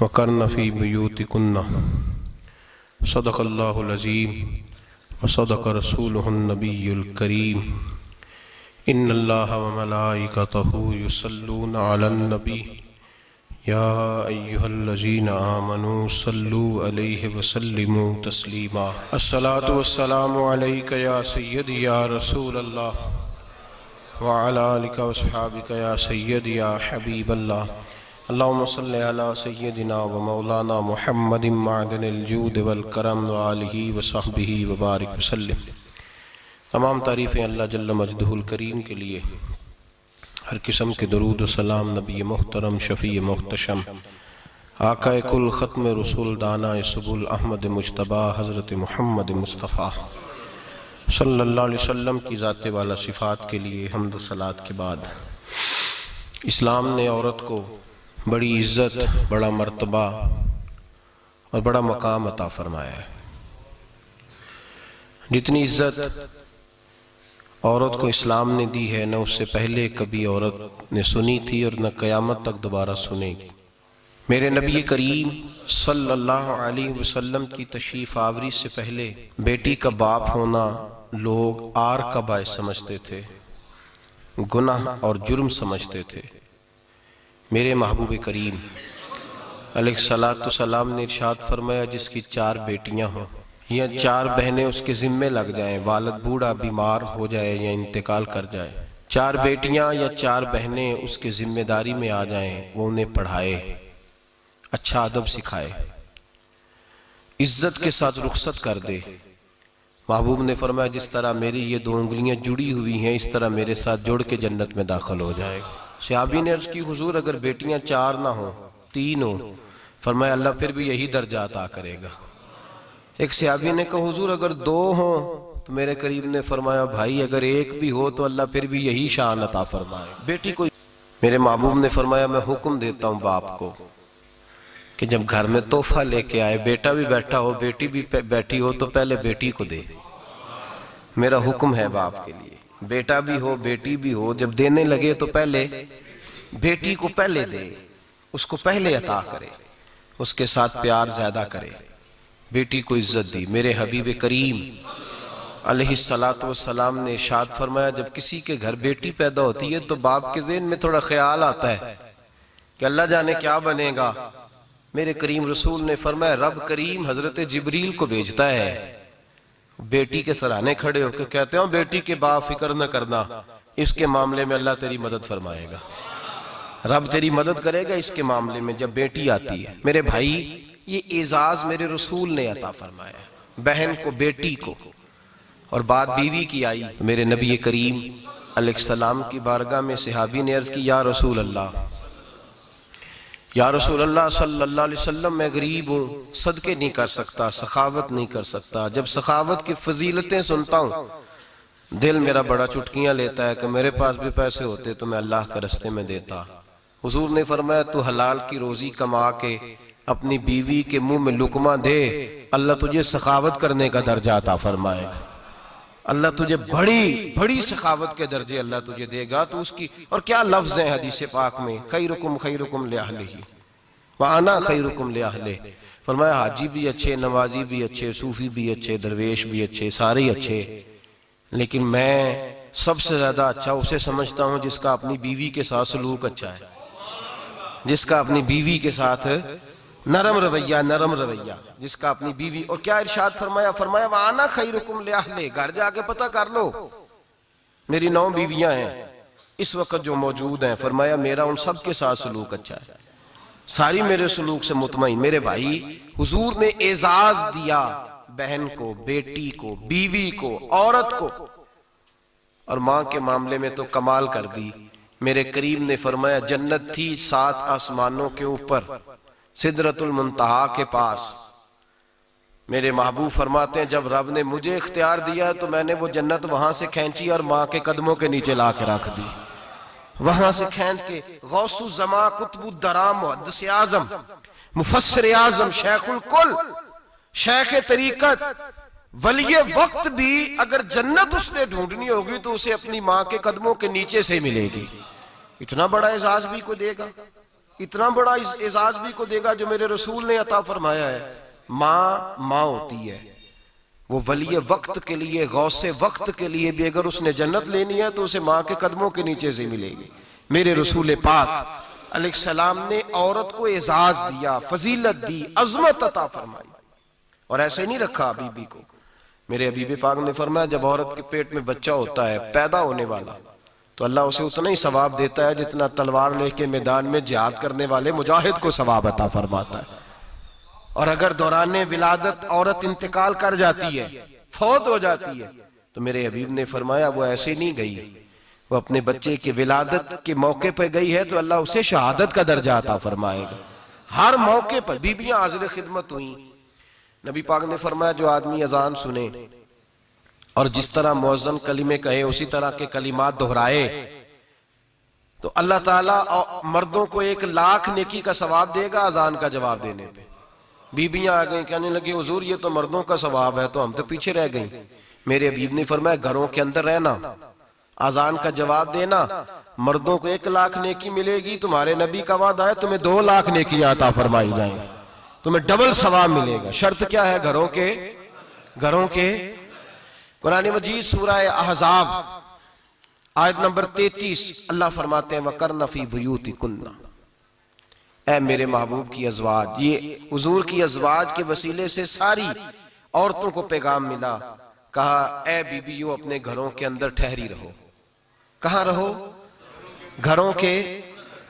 वक़र्न फ़ी बुयूतिकुन्ना सदक़ल्लाहुल अज़ीम व सदक़ रसूलुहुन नबियुल करीम। इन्नल्लाहा व मलाइकतहु युसल्लूना अलन नबी या अय्युहल्लज़ीना आमनू सल्लू अलैहि व सल्लिमू तस्लीमा। अस्सलातु वस्सलामु अलैका या सय्यदी या रसूलल्लाह व अला आलिका व अस्हाबिका या सय्यदी या हबीबल्लाह। अल्लाहुम्मा सल्लि अला सय्यदिना व मौलाना मुहम्मदिन मअदनिल जूद वल करम व आलिहि व सहबिहि व बारिक वसल्लिम। तमाम तारीफ़ें अल्लाह जल्ल मजदहुल करीम के लिए। हर किस्म के दरूद व सलाम नबी मुहतरम शफ़ी मुहतशम आक़ाए कुल ख़त्म रसूल दाना सुबुल अहमद मुज्तबा हज़रत मुहम्मद मुस्तफ़ा सल्लल्लाहु अलैहि वसल्लम की ज़ात वाला सिफ़ात के लिए हम्द सलात के बाद, इस्लाम ने औरत को बड़ी इज़्ज़त, बड़ा मर्तबा और बड़ा मकाम अता फरमाया है। जितनी इज़्ज़त औरत को इस्लाम ने दी है, न उससे पहले कभी औरत ने सुनी थी और न क़यामत तक दोबारा सुनेगी। मेरे नबी करीम सल्लल्लाहु अलैहि वसल्लम की तशरीफ़ आवरी से पहले बेटी का बाप होना लोग आर का बायस समझते थे, गुनाह और जुर्म समझते थे। मेरे महबूब करीम अलैहिस्सलातु सलाम ने इरशाद फरमाया, जिसकी 4 बेटियां हों या 4 बहनें उसके ज़िम्मे लग जाएं, वालिद बूढ़ा बीमार हो जाए या इंतकाल कर जाए, 4 बेटियां या 4 बहनें उसके ज़िम्मेदारी में आ जाएं, वो उन्हें पढ़ाए, अच्छा अदब सिखाए, इज्जत के साथ रुखसत कर दे। महबूब ने फरमाया, जिस तरह मेरी ये 2 उंगलियां जुड़ी हुई हैं, इस तरह मेरे साथ जुड़ के जन्नत में दाखिल हो जाएगा। सहाबी ने अर्ज़ की, हुजूर अगर बेटियां 4 ना हो 3 हो? फरमाया, अल्लाह फिर भी यही दर्जा अता करेगा। एक सहाबी ने कहा, हुजूर अगर 2 हो? तो मेरे करीब ने फरमाया, भाई अगर 1 भी हो तो अल्लाह फिर भी यही शान अता फरमाए। बेटी को मेरे महबूब ने फरमाया, मैं हुक्म देता हूँ बाप को कि जब घर में तोहफा लेके आए, बेटा भी बैठा हो बेटी भी बैठी हो, तो पहले बेटी को दे। मेरा हुक्म है बाप के लिए, बेटा भी हो बेटी भी हो, जब देने लगे तो पहले बेटी को पहले दे, उसको पहले अता करे, उसके साथ प्यार ज्यादा करे, बेटी को इज्जत दी। मेरे हबीब करीम अलैहिस्सलातु वस्सलाम ने इरशाद फरमाया, जब किसी के घर बेटी पैदा होती है तो बाप के ज़हन में थोड़ा ख्याल आता है कि अल्लाह जाने क्या बनेगा। मेरे करीम रसूल ने फरमाया, रब करीम हजरत जिब्रील को भेजता है, बेटी के सराहने खड़े होकर कहते हो, बेटी के बाप फिक्र न करना, इसके मामले में अल्लाह तेरी मदद फरमाएगा, रब तेरी मदद करेगा इसके मामले में जब बेटी आती है। मेरे भाई, ये एजाज मेरे रसूल ने अता फरमाया, बहन को बेटी को, और बात बीवी की आई तो मेरे नबी करीम अलैहिस्सलाम की बारगाह में सहाबी ने अर्ज की, या रसूल अल्लाह, या रसूल अल्लाह सल्लल्लाहु अलैहि वसल्लम, मैं गरीब हूँ, सदके नहीं कर सकता, सखावत नहीं कर सकता। जब सखावत की फजीलतें सुनता हूँ दिल मेरा बड़ा चुटकियां लेता है कि मेरे पास भी पैसे होते तो मैं अल्लाह के रास्ते में देता। हुजूर ने फरमाया, तू हलाल की रोजी कमा के अपनी बीवी के मुंह में लुकमा दे, अल्लाह तुझे सखावत करने का दर्जा अता फरमाएगा, अल्लाह तुझे बड़ी बड़ी सखावत के दर्जे अल्लाह तुझे देगा। तो उसकी और क्या लफ्ज है हदीस पाक में, खैरुकुम ले अहलिही व अना खैरुकुम ले अहले। फरमाया, हाजी भी अच्छे, नमाजी भी अच्छे, सूफी भी अच्छे, दरवेश भी अच्छे, सारे ही अच्छे, लेकिन मैं सबसे ज्यादा अच्छा उसे समझता हूँ जिसका अपनी बीवी के साथ सलूक अच्छा है, जिसका अपनी बीवी के साथ नरम रवैया, जिसका अपनी बीवी। और क्या इरशाद फरमाया, फरमाया, वाना खैरुकुम ले अहले, घर जाके पता कर लो, मेरी 9 बीवियां हैं इस वक्त जो मौजूद हैं, फरमाया मेरा उन सब के साथ सलूक अच्छा है, सारी मेरे सलूक से मुतमईन। मेरे भाई, हुजूर ने एजाज दिया बहन को, बेटी को, बीवी को, औरत को, और मां के मामले में तो कमाल कर दी। मेरे करीम ने फरमाया, जन्नत थी 7 आसमानों के ऊपर, सिदरतुल मुंतहा के पास। मेरे महबूब फरमाते हैं, जब रब ने मुझे इख्तियार दिया तो मैंने वो जन्नत वहां से खींची और मां के कदमों के नीचे ला के रख दी। वहां से खींच के गौसु जमा, कुतुबुद्दराम, मुहद्दिस आजम, मुफस्सिर आजम, शेखुल कुल, शेख तरीकत, वली वक्त भी अगर जन्नत उसने ढूंढनी होगी तो उसे अपनी मां के कदमों के नीचे से मिलेगी। इतना बड़ा एजाज भी को देगा, इतना बड़ा एजाज भी को देगा जो मेरे रसूल ने अता फरमाया है। माँ माँ होती है, वो वली वक्त के लिए, गौसे वक्त के लिए भी अगर उसने जन्नत लेनी है तो उसे माँ के कदमों के नीचे से मिलेगी। मेरे रसूल पाक अलैहिस्सलाम ने औरत को एजाज दिया, फजीलत दी, अजमत अता फरमाई, और ऐसे नहीं रखा बीबी को। मेरे हबीब पाक ने फरमाया जब औरत के पेट में बच्चा होता है पैदा होने वाला, तो अल्लाह उसे उतना ही सवाब देता है जितना तलवार लेके मैदान में जिहाद करने वाले मुजाहिद को सवाब अता फरमाता है। और अगर दौराने विलादत औरत इंतकाल कर जाती है, फौत हो जाती है, तो मेरे हबीब ने फरमाया वो ऐसे नहीं गई, वो अपने बच्चे की विलादत के मौके पर गई है तो अल्लाह उसे शहादत का दर्जा अता फरमाएगा। हर मौके पर बीबियां हाजिर खिदमत हुई। नबी पाक ने फरमाया जो आदमी अजान सुने और जिस तरह मुअज्जिन कलीमे कहे उसी तरह के कलिमात दोहराए तो अल्लाह ताला मर्दों को 1,00,000 नेकी का सवाब देगा अजान का जवाब देने पे। बीबियां आ गई, कहने लगी हुजूर ये तो मर्दों का सवाब है, तो हम तो पीछे रह गई। मेरे हबीब ने फरमाया घरों के अंदर रहना, अजान का जवाब देना, मर्दों को 1,00,000 नेकी मिलेगी। तुम्हारे नबी का वादा है तुम्हें 2,00,000 नेकियां अता फरमाई जाएंगी, तुम्हें डबल सवाब मिलेगा। शर्त क्या है? घरों के कुरान मजीद सूरह अहज़ाब आयत नंबर 33 अल्लाह फरमाते हैं वकरना फी बुयूतिकुन्ना, ऐ मेरे महबूब की अज़वाज, ये हुजूर की अज़वाज के वसीले से सारी औरतों को पैगाम मिला। कहा ऐ बीबियों अपने घरों के अंदर ठहरी रहो। कहां रहो? घरों के।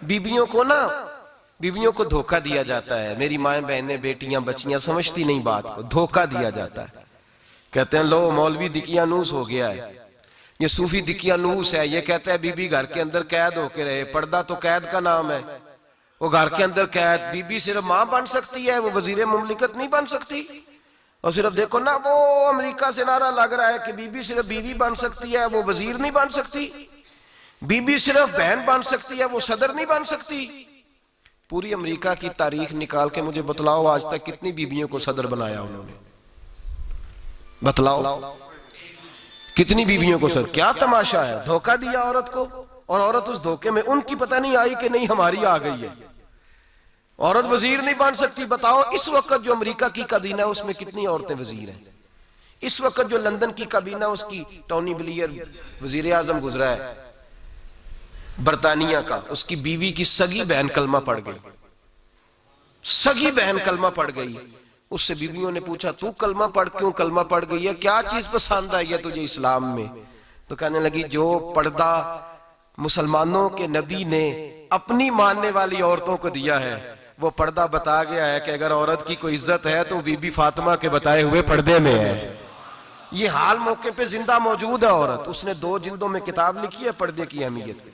बीबियों को धोखा दिया जाता है। मेरी माएँ बहनें बेटियां बच्चियां समझती नहीं बात को, धोखा दिया जाता है। कहते हैं लो मौलवी दिकियानूस हो गया है, ये सूफी दिकियानूस है, ये कहता है बीबी घर के अंदर कैद होके रहे। पर्दा तो कैद का नाम है, वो घर के अंदर कैद। बीबी सिर्फ माँ बन सकती है, वो वजीर मुमलिकत नहीं बन सकती। और सिर्फ देखो ना वो अमेरिका से नारा लग रहा है कि बीबी सिर्फ बीवी बन सकती है, वो वजीर नहीं बन सकती। बीबी सिर्फ बहन बन सकती है, वो सदर नहीं बन सकती। पूरी अमेरिका की तारीख निकाल के मुझे बतलाओ आज तक कितनी बीबियों को सदर बनाया उन्होंने, बतलाओ कितनी बीबियों को सदर। क्या तमाशा है, धोखा दिया औरत को, और औरत उस धोखे में उनकी पता नहीं आई कि नहीं हमारी आ गई है। औरत वजीर नहीं बन सकती। बताओ इस वक्त जो अमेरिका की काबीना है उसमें कितनी औरतें वजीर हैं? इस वक्त जो लंदन की काबीना उसकी टोनी ब्लेयर वजीर आजम गुजरा है बरतानिया का, उसकी बीवी की सगी बहन कलमा पड़ गई। सगी बहन कलमा पड़ गई। उससे बीवियों ने पूछा तू कलमा पढ़ क्यों कलमा पड़ गई है, क्या चीज पसंद आई है तुझे इस्लाम में? तो कहने लगी जो पर्दा मुसलमानों के नबी ने अपनी मानने वाली औरतों को दिया है वो पर्दा बता गया है कि अगर औरत की कोई इज्जत है तो बीबी फातिमा के बताए हुए पर्दे में है। ये हाल मौके पे जिंदा मौजूद है औरत। उसने 2 जिल्दों में किताब लिखी है पर्दे की अहमियत में,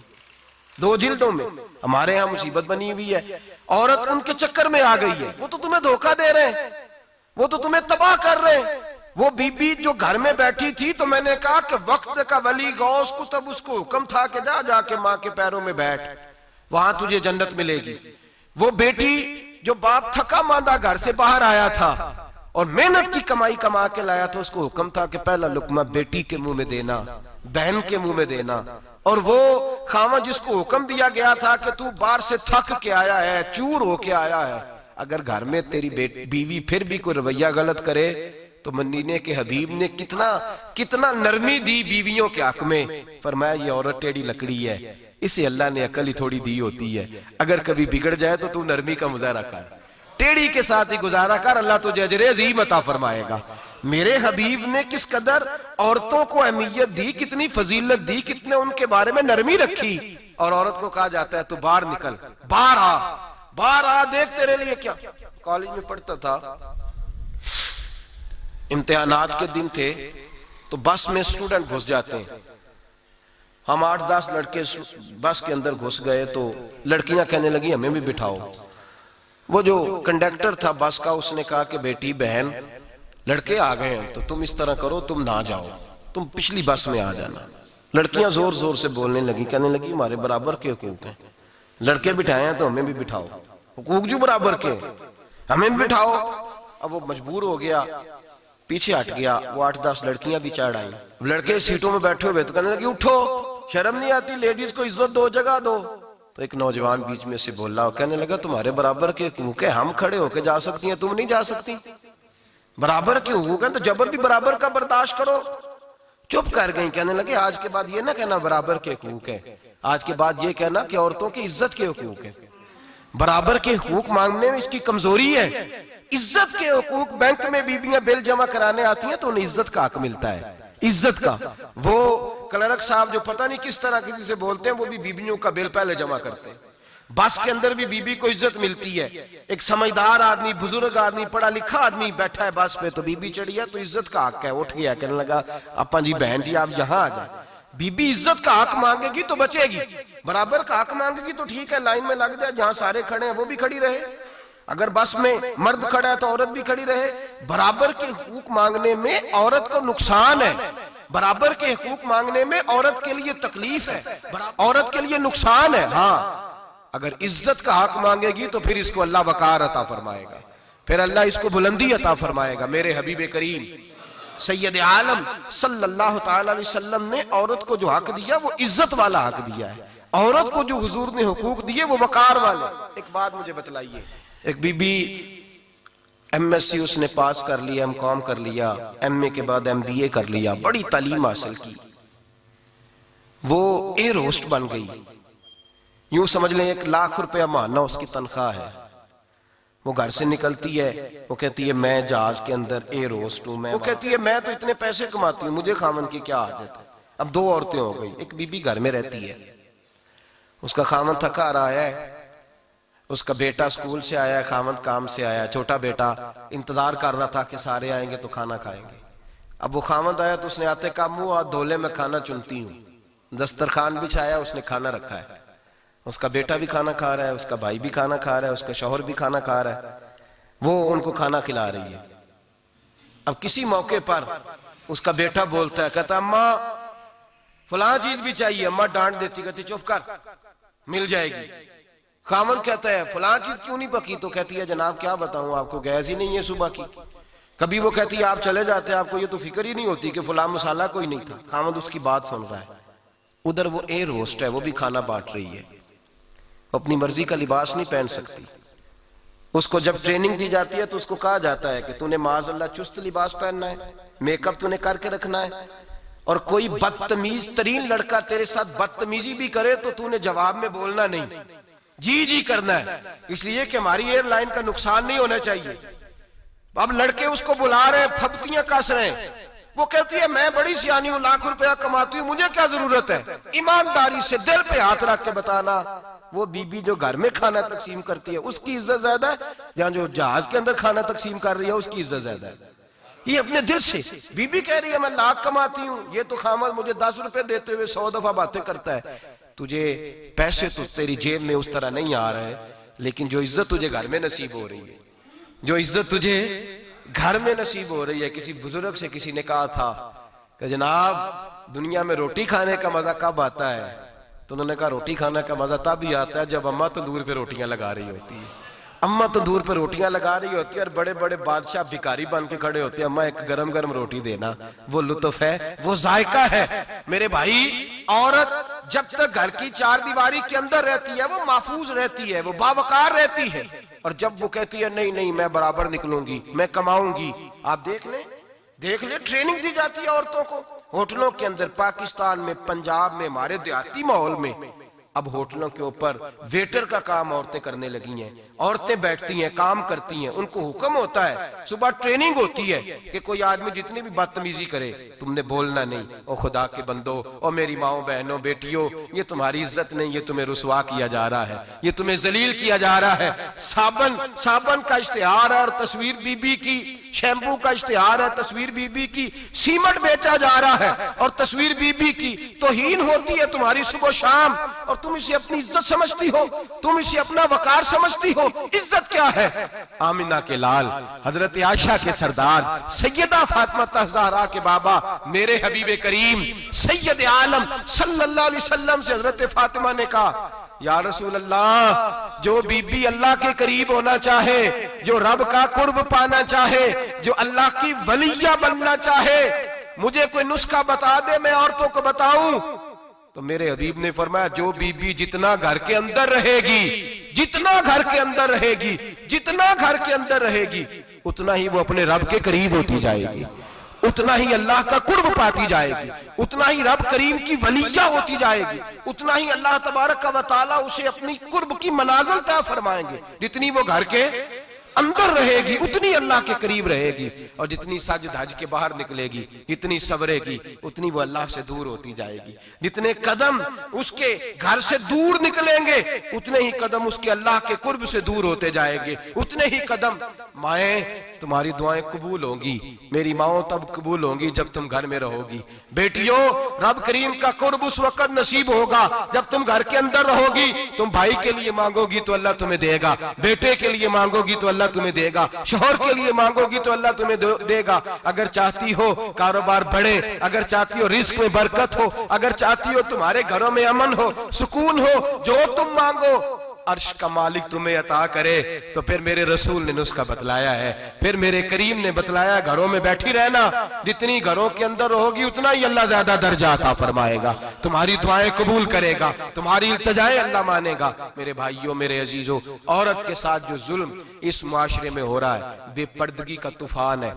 2 जिल्दों में। हमारे यहाँ मुसीबत बनी हुई है, औरत उनके चक्कर में आ गई है। वो तो तुम्हें धोखा दे रहे हैं, वो तो तुम्हें तबाह कर रहे हैं। वो बीबी जो घर में बैठी थी तो मैंने कहा कि वक्त का वली गौस को तब उसको हुक्म था कि जा जाके माँ के पैरों में बैठ, वहां तुझे जन्नत मिलेगी। वो बेटी जो बाप थका मांदा घर से बाहर आया था और मेहनत की कमाई कमा के लाया था, उसको हुक्म था कि पहला लुकमा बेटी के मुंह में देना, बहन के मुंह में देना। और वो खामा जिसको हुक्म दिया गया था कि तू बाहर से थक के आया है, चूर होके आया है, अगर घर में तेरी बीवी फिर भी कोई रवैया गलत करे तो मदीने के हबीब ने कितना नरमी दी बीवियों के हक में। फरमाया ये औरत टेढ़ी लकड़ी है, इसे अल्लाह ने अकल ही थोड़ी दी होती है, अगर कभी बिगड़ जाए तो तू नरमी का मुजाहरा कर, टेढ़ी के साथ ही गुजारा कर, अल्लाह तुझे अजर अज़ीम अता फरमाएगा। मेरे हबीब ने किस कदर औरतों को अहमियत दी, कितनी फजीलत दी, कितने उनके बारे में नरमी रखी। और औरत को कहा जाता है तू बाहर निकल, बाहर आ, देख तेरे लिए क्या। कॉलेज में पढ़ता था, इम्तिहानात के दिन थे तो बस में स्टूडेंट घुस जाते हैं। हम 8-10 लड़के बस के अंदर घुस गए तो लड़कियां कहने लगी हमें भी बिठाओ। वो जो कंडक्टर था बस का उसने कहा कि बेटी बहन लड़के आ गए हैं तो तुम इस तरह करो, तुम ना जाओ, तुम पिछली बस में आ जाना। लड़कियां जोर जोर से बोलने लगी, कहने लगी हमारे बराबर के हुकूक हैं, लड़के बिठाए हैं तो हमें भी बिठाओ, हुकूक जो बराबर के हमें भी बिठाओ। अब वो मजबूर हो गया, पीछे हट गया। वो 8-10 लड़कियां भी चढ़ आई। लड़के सीटों में बैठे हुए तो कहने लगी उठो, शर्म नहीं आती, लेडीज को इज्जत दो, जगह दो। तो एक नौजवान बीच में से बोला और कहने लगा तुम्हारे बराबर के हुकूक है, हम खड़े होके जा सकती हैं, तुम नहीं जा सकती। बराबर के हुकूक है तो जबर भी बराबर का बर्दाश्त करो। चुप कर गई। कहने लगे आज के बाद ये ना कहना बराबर के हुकूक है, आज के बाद ये कहना कि औरतों की इज्जत के हुकूक है। बराबर के हुकूक मांगने में इसकी कमजोरी है। इज्जत के हुकूक, बैंक में बीबियां बिल जमा कराने आती हैं तो उन्हें इज्जत का हक मिलता है, इज्जत का। वो क्लर्क साहब जो पता नहीं किस तरह किसी से बोलते हैं, वो भी बीबियों का बिल पहले जमा करते हैं। बस के अंदर भी बीबी को इज्जत मिलती है। एक समझदार आदमी, बुजुर्ग आदमी, पढ़ा लिखा आदमी बैठा है बस पे, तो बीबी चढ़ी है तो इज्जत का हक है। उठ गया, कहने लगा अपा जी बहन जी आप यहाँ आ जाए। बीबी इज्जत का हक मांगेगी तो बचेगी, बराबर का हक मांगेगी तो ठीक है, लाइन में लग जाए, जहां सारे खड़े हैं वो भी खड़ी रहे। अगर बस में मर्द खड़ा है तो औरत भी खड़ी रहे। बराबर के हुकूक मांगने में औरत को नुकसान है, बराबर के हुकूक मांगने में औरत के लिए तकलीफ है, औरत के लिए नुकसान है। हाँ, अगर इज्जत का हक मांगेगी तो फिर इसको अल्लाह वकार अता फरमाएगा, फिर अल्लाह इसको बुलंदी अता फरमाएगा। मेरे हबीब करीम सैयद आलम सल्लल्लाहु तआला अलैहि वसल्लम ने औरत को जो हक दिया वो इज्जत वाला हक दिया है। औरत को जो हुजूर ने हुकूक दिए वो वकार वाले। एक बात मुझे बतलाइए, एक बीबी एमएससी उसने पास कर लिया, एमकॉम कर लिया, एमए के बाद एमबीए कर लिया, बड़ी तालीम हासिल की, वो एयर होस्ट बन गई। यूं समझ लें 1 लाख रुपया महीना उसकी तनख्वाह है। वो घर से निकलती है, वो कहती है मैं जहाज के अंदर एयर होस्ट हूं। वो कहती है मैं तो इतने पैसे कमाती हूँ, मुझे खामन की क्या आदत है। अब 2 औरतें हो गई, एक बीबी घर में रहती है, उसका खामन थका रहा है, उसका बेटा स्कूल से आया, खामन काम से आया, छोटा बेटा इंतजार कर रहा था कि सारे आएंगे तो खाना खाएंगे। अब वो खामन आया तो उसने आते का मुंह हाथ धोले में खाना चुनती हूँ, दस्तरखान बिछाया, उसने खाना रखा है, उसका बेटा भी खाना खा रहा है, उसका भाई भी खाना खा रहा है, उसका शौहर भी खाना खा रहा है, वो उनको खाना खिला रही है। अब किसी मौके पर उसका बेटा बोलता है, कहता अम्मा फलां चीज भी चाहिए। अम्मा डांट देती, कहती चुप कर, मिल जाएगी। खामन कहता है फलां चीज क्यों नहीं पकी, तो कहती है जनाब क्या बताऊं आपको, गैस ही नहीं है सुबह की। कभी वो कहती है आप चले जाते हैं, आपको ये तो फिक्र ही नहीं होती कि फलां मसाला कोई नहीं था। खामन उसकी बात सुन रहा है। उधर वो एयर होस्ट है, वो भी खाना बांट रही है, अपनी मर्जी का लिबास नहीं पहन सकती। उसको जब ट्रेनिंग दी जाती है तो उसको कहा जाता है कि तूने माज़अल्लाह चुस्त लिबास पहनना है, मेकअप तूने करके रखना है, और कोई बदतमीज तरीन लड़का तेरे साथ बदतमीजी भी करे तो तूने जवाब में बोलना नहीं, जी जी करना है, इसलिए कि हमारी एयरलाइन का नुकसान नहीं होना चाहिए। अब लड़के उसको बुला रहे, फब्तियां कस रहे हैं, वो कहती है मैं बड़ी सियानी हूं, लाख रुपया कमाती हूं, मुझे क्या जरूरत है। ईमानदारी से दिल पे हाथ रख के बताना, वो बीबी जो घर में खाना तकसीम करती है उसकी इज्जत ज्यादा है, या जो जहाज के अंदर खाना तकसीम कर रही है उसकी इज्जत ज्यादा है। ये अपने दिल से बीबी कह रही है मैं लाख कमाती हूं, ये तो खामद मुझे 10 रुपए देते हुए 100 दफा बातें करता है। तुझे पैसे तो तेरी जेब में उस तरह नहीं आ रहे, लेकिन जो इज्जत तुझे घर में नसीब हो रही है, जो इज्जत तुझे घर में नसीब हो रही है। किसी बुजुर्ग से किसी ने कहा था कि जनाब दुनिया में रोटी खाने का मजा कब आता है, तो उन्होंने कहा रोटी खाने का मजा तब ही आता है जब अम्मा तंदूर पे रोटियां लगा रही होती है। अम्मा तंदूर पे रोटियां लगा रही होती है और बड़े बड़े बादशाह भिखारी बन के खड़े होते हैं, अम्मा एक गरम गरम रोटी देना, वो लुत्फ है, वो जायका है। मेरे भाई औरत जब तक घर की 4 दीवारी के अंदर रहती है वो महफूज रहती है, वो बावकार रहती है, और जब वो कहती है नहीं नहीं मैं बराबर निकलूंगी, मैं कमाऊंगी, आप देख ले ट्रेनिंग दी जाती है औरतों को होटलों के अंदर। पाकिस्तान में, पंजाब में, हमारे देहाती माहौल में अब होटलों के ऊपर वेटर का काम औरतें करने लगी हैं। औरतें बैठती हैं, काम करती हैं, उनको हुक्म होता है, सुबह ट्रेनिंग होती है कि कोई आदमी जितनी भी बदतमीजी करे तुमने बोलना नहीं। ओ खुदा के बंदो, ओ मेरी माओ बहनों बेटियों, ये तुम्हारी इज्जत नहीं, ये तुम्हें रुसवा किया जा रहा है, ये तुम्हें जलील किया जा रहा है। साबन का इश्तिहार है और तस्वीर बीबी की, शैम्पू का इश्तिहार है, तस्वीर बीबी की, सीमेंट बेचा जा रहा है और तस्वीर बीबी की। तौहीन होती है तुम्हारी सुबह शाम, और तुम इसे अपनी इज्जत समझती हो, तुम इसे अपना वकार समझती हो। इज्जत क्या है? आमिना के लाल, हजरत आयशा के सरदार, सैयदा फातिमा ज़हरा के बाबा, मेरे हबीब करीम सैयद आलम सल्लल्लाहु अलैहि वसल्लम से हजरत फातिमा ने कहा या रसूल अल्लाह, जो बीबी अल्लाह के करीब होना चाहे, जो रब का कुर्ब पाना चाहे, जो अल्लाह की वलिया बनना चाहे, मुझे कोई नुस्खा बता दे, मैं औरतों को बताऊं। तो मेरे हबीब ने फरमाया जो बीबी जितना घर के अंदर रहेगी, जितना घर के अंदर रहेगी, जितना घर के अंदर रहेगी, उतना ही वो अपने रब के करीब होती जाएगी, उतना ही अल्लाह का कुर्ब पाती जाएगी, उतना ही रब करीम की वलिया होती जाएगी, उतना ही अल्लाह तबारक व तआला उसे अपनी कुर्ब की मनाजिल तय फरमाएंगे। जितनी वो घर के अंदर रहेगी उतनी अल्लाह के करीब रहेगी, और जितनी सज धज के बाहर निकलेगी, जितनी सवरेगी, उतनी वो अल्लाह से दूर होती जाएगी। जितने कदम उसके घर से दूर निकलेंगे, उतने ही कदम उसके अल्लाह के कुर्ब से दूर होते जाएंगे, उतने ही कदम। माएं, तुम्हारी दुआएं कबूल होंगी, मेरी माओ तब कबूल होंगी जब तुम घर में रहोगी। बेटियों, रब करीम का कुर्ब उस वक्त नसीब होगा जब तुम घर के अंदर रहोगी। तुम भाई के लिए मांगोगी तो अल्लाह तुम्हें देगा, बेटे के लिए मांगोगी तो अल्लाह तुम्हें देगा, शोहर के लिए मांगोगी तो अल्लाह तुम्हें देगा। अगर चाहती हो कारोबार बढ़े, अगर चाहती हो रिस्क में बरकत हो, अगर चाहती हो तुम्हारे घरों में अमन हो, सुकून हो, जो तुम मांगो अर्श का मालिक तुम्हें अता करे। तो फिर मेरे रसूल ने नुस्खा बतलाया है, फिर मेरे करीम ने बतलाया, घरों में बैठी रहना, जितनी घरों के अंदर रहोगी उतना ही अल्लाह ज्यादा दर्जा अता फरमाएगा, तुम्हारी दुआएं कबूल करेगा, तुम्हारी इल्तिजाएं अल्लाह मानेगा। मेरे भाइयों, मेरे अजीजों, औरत के साथ जो जुल्म इस मुआशरे में हो रहा है, बेपर्दगी का तूफान है,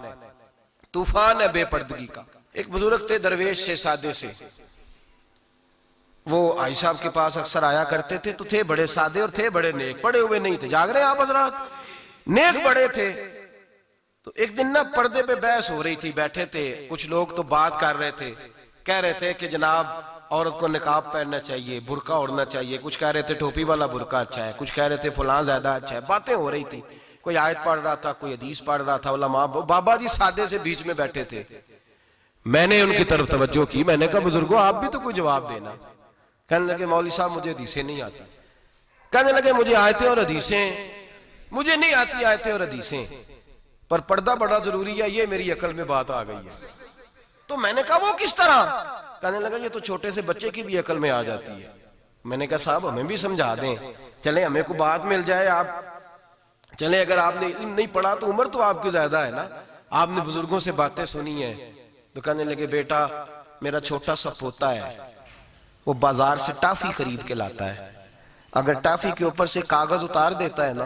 तूफान है बेपर्दगी का। एक बुजुर्ग थे दरवेश से, सादे से, वो आई साहब के पास अक्सर आया करते थे, तो थे बड़े सादे और थे बड़े नेक, पढ़े हुए नहीं थे, जाग रहे हैं आप हजरात, नेक बड़े थे। तो एक दिन ना पर्दे पे बहस हो रही थी, बैठे थे कुछ लोग, तो बात कर रहे थे, कह रहे थे कि जनाब औरत को निकाब पहनना चाहिए, बुरका ओढ़ना चाहिए, कुछ कह रहे थे टोपी वाला बुरका अच्छा है, कुछ कह रहे थे फलां ज्यादा अच्छा है। बातें हो रही थी, कोई आयत पढ़ रहा था, कोई हदीस पढ़ रहा था, उलमा बाबा जी सादे से बीच में बैठे थे। मैंने उनकी तरफ तवज्जो की, मैंने कहा बुजुर्गो आप भी तो कोई जवाब देना। कहने लगे मौलवी साहब मुझे हदीसें नहीं आती, कहने लगे मुझे आयतें और हदीसें, मुझे नहीं आती आयतें और हदीसें, पर पर्दा बड़ा जरूरी है, ये मेरी अकल में बात आ गई है। तो मैंने कहा वो किस तरह? कहने लगा ये तो छोटे से बच्चे की भी अकल में आ जाती है। मैंने कहा साहब हमें भी समझा दें, चले हमें को बात मिल जाए, आप चले, अगर आपने इल्म नहीं पढ़ा तो उम्र तो आपकी ज्यादा है ना, आपने बुजुर्गों से बातें सुनी है। तो कहने लगे बेटा मेरा छोटा सा पोता है, वो बाजार से टाफी खरीद के लाता है, अगर टाफी के ऊपर से कागज उतार देता है ना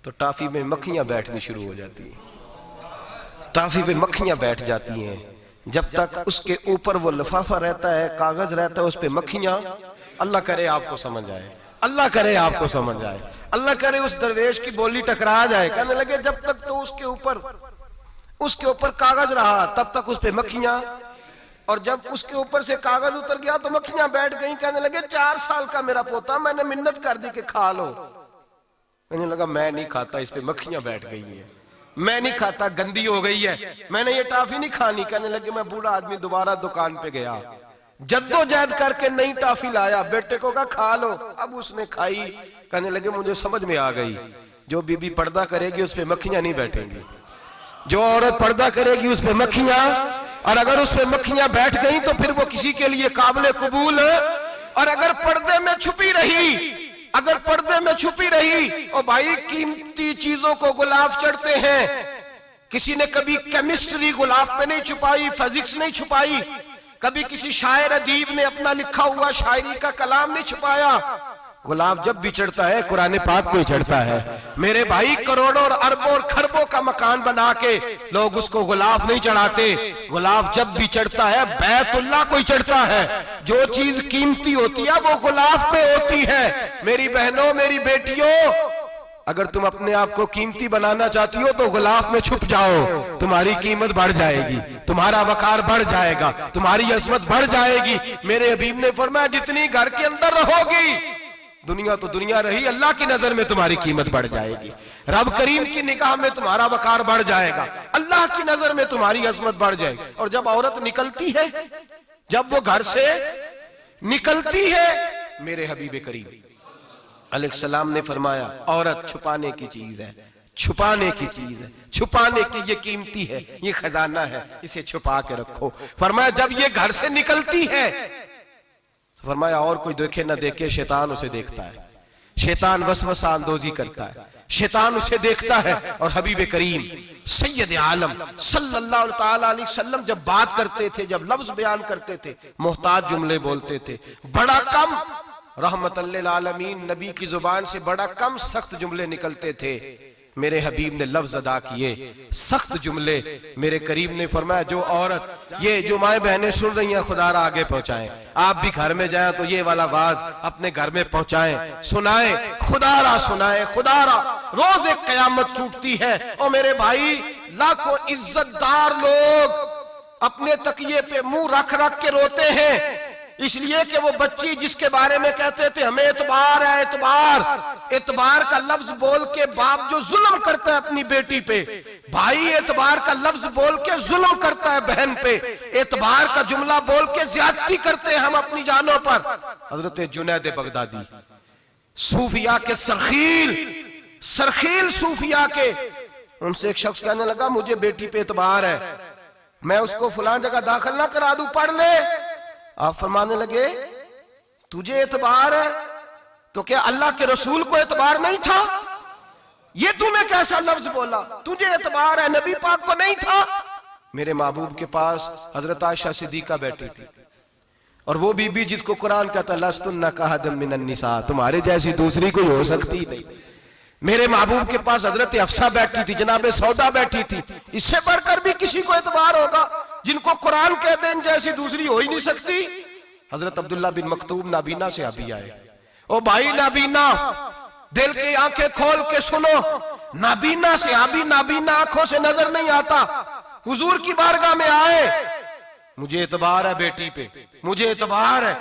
तो टाफी में मक्खियां बैठनी शुरू हो जाती हैं, टाफी पे मक्खियां बैठ जाती हैं। जब तक उसके ऊपर वो लिफाफा रहता है, कागज रहता है, उस पे मक्खियां, अल्लाह करे आपको समझ आए, अल्लाह करे आपको समझ आए, अल्लाह करे उस दरवेश की बोली टकरा जाए। कहने लगे जब तक तो उसके ऊपर कागज रहा तब तक उस पे मक्खियां, और जब उसके ऊपर से कागज उतर गया तो मक्खियां बैठ गई। कहने लगे 4 साल का मेरा पोता, मैंने मिन्नत कर दी कि खा लो। कहने लगा मैं नहीं खाता, इस पे मक्खियां बैठ गई है, मैं नहीं खाता, गंदी हो गई है, मैंने ये टाफी नहीं खानी। कहने लगे मैं बूढ़ा आदमी दोबारा दुकान पे गया, जद्दोजहद करके नई टाफी लाया, बेटे को कहा खा लो, अब उसने खाई। कहने लगे मुझे समझ में आ गई, जो बीबी पर्दा करेगी उस पे मक्खियां नहीं बैठेंगी, जो औरत पर्दा करेगी उस पे मक्खियां, और अगर उस पे मक्खियां बैठ गई तो फिर वो किसी के लिए काबिल कबूल है। और अगर पर्दे में छुपी रही, अगर पर्दे में छुपी रही, और भाई कीमती चीजों को गुलाब चढ़ते हैं, किसी ने कभी केमिस्ट्री गुलाब पे नहीं छुपाई, फिजिक्स नहीं छुपाई, कभी किसी शायर अदीब ने अपना लिखा हुआ शायरी का कलाम नहीं छुपाया। गुलाब जब भी चढ़ता है कुरान पाक पे चढ़ता है। मेरे भाई करोड़ों और अरबों और खरबों का मकान बना के लोग उसको गुलाब नहीं चढ़ाते, गुलाब जब भी चढ़ता है बैतुल्लाह को ही चढ़ता है। जो चीज कीमती होती है वो गुलाब पे होती है। मेरी बहनों, मेरी बेटियों, अगर तुम अपने आप को कीमती बनाना चाहती हो तो गुलाब में छुप जाओ, तुम्हारी कीमत बढ़ जाएगी, तुम्हारा वकार बढ़ जाएगा, तुम्हारी अजमत बढ़ जाएगी। मेरे हबीब ने फरमाया जितनी घर के अंदर रहोगी, दुनिया तो दुनिया रही, अल्लाह की नजर में तुम्हारी कीमत बढ़ जाएगी, रब करीम की निगाह में तुम्हारा वकार बढ़ जाएगा, अल्लाह की नजर में तुम्हारी अजमत बढ़ जाएगी। और जब औरत निकलती है, जब वो घर से निकलती है, मेरे हबीब करीम अलैहिस्सलाम ने फरमाया औरत छुपाने की चीज है, छुपाने की चीज है, छुपाने की, ये कीमती है, ये खजाना है, इसे छुपा के रखो। फरमाया जब ये घर से निकलती है, फरमाया और कोई देखे ना देखे, शैतान उसे देखता है, शैतान वसवसा अंदोजी करता है, शैतान उसे देखता है। और हबीब करीम सैयद आलम सल्लल्लाहु ताला अलैहि वसल्लम जब बात करते थे, जब लफ्ज बयान करते थे, मोहताज जुमले बोलते थे, बड़ा कम रहमतल लिल आलमीन नबी की जुबान से बड़ा कम सख्त जुमले निकलते थे। मेरे हबीब ने लफ्ज अदा किए सख्त जुमले। मेरे करीम ने फरमाया जो औरत, ये जो माए बहनें सुन रही हैं, खुदारा आगे पहुंचाएं। आप भी घर में जाएं तो ये वाला वाज अपने घर में पहुंचाएं, सुनाएं, खुदारा सुनाएं, खुदारा। रोज एक कयामत टूटती है और मेरे भाई लाखों इज्जतदार लोग अपने तकिए पे मुंह रख रख के रोते हैं, इसलिए कि वो बच्ची जिसके बारे में कहते थे हमें एतबार है, एतबार का लफ्ज बोल के बाप जो जुल्म करता है अपनी बेटी पे, भाई एतबार का लफ्ज बोल के जुल्म करता है बहन पे, एतबार का जुमला बोल के ज्यादती करते हैं हम अपनी जानों पर। हजरत जुनैद बगदादी सूफिया के सरखील सूफिया के, उनसे एक शख्स कहने लगा मुझे बेटी पे एतबार है, मैं उसको फलां जगह दाखिल ना करा दूं, पढ़ ले। आप फरमाने लगे तुझे एतबार है तो क्या अल्लाह के रसूल को एतबार नहीं था? ये तूने कैसा लफ्ज बोला? तुझे एतबार है, नबी पाक को नहीं था? मेरे महबूब के पास हजरत आयशा सिद्दीका बैठी थी, और वो बीबी जिसको कुरान कहता लस्तुन्ना कहदम मिनन निसा, तुम्हारे जैसी दूसरी कोई हो सकती नहीं। मेरे महबूब के पास हजरत अफसा बैठी थी, जनाबे सौदा बैठी थी। इससे बढ़कर भी किसी को एतबार होगा जिनको कुरान कहते हैं जैसी दूसरी हो ही नहीं सकती। हजरत अब्दुल्ला बिन मक्तूम नाबीना से अभी आए, ओ भाई नाबीना, दिल की आंखें खोल के सुनो, नाबीना से अभी, नाबीना आंखों से नजर नहीं आता, हुजूर की बारगाह में आए, मुझे एतबार है बेटी पे, मुझे एतबार है,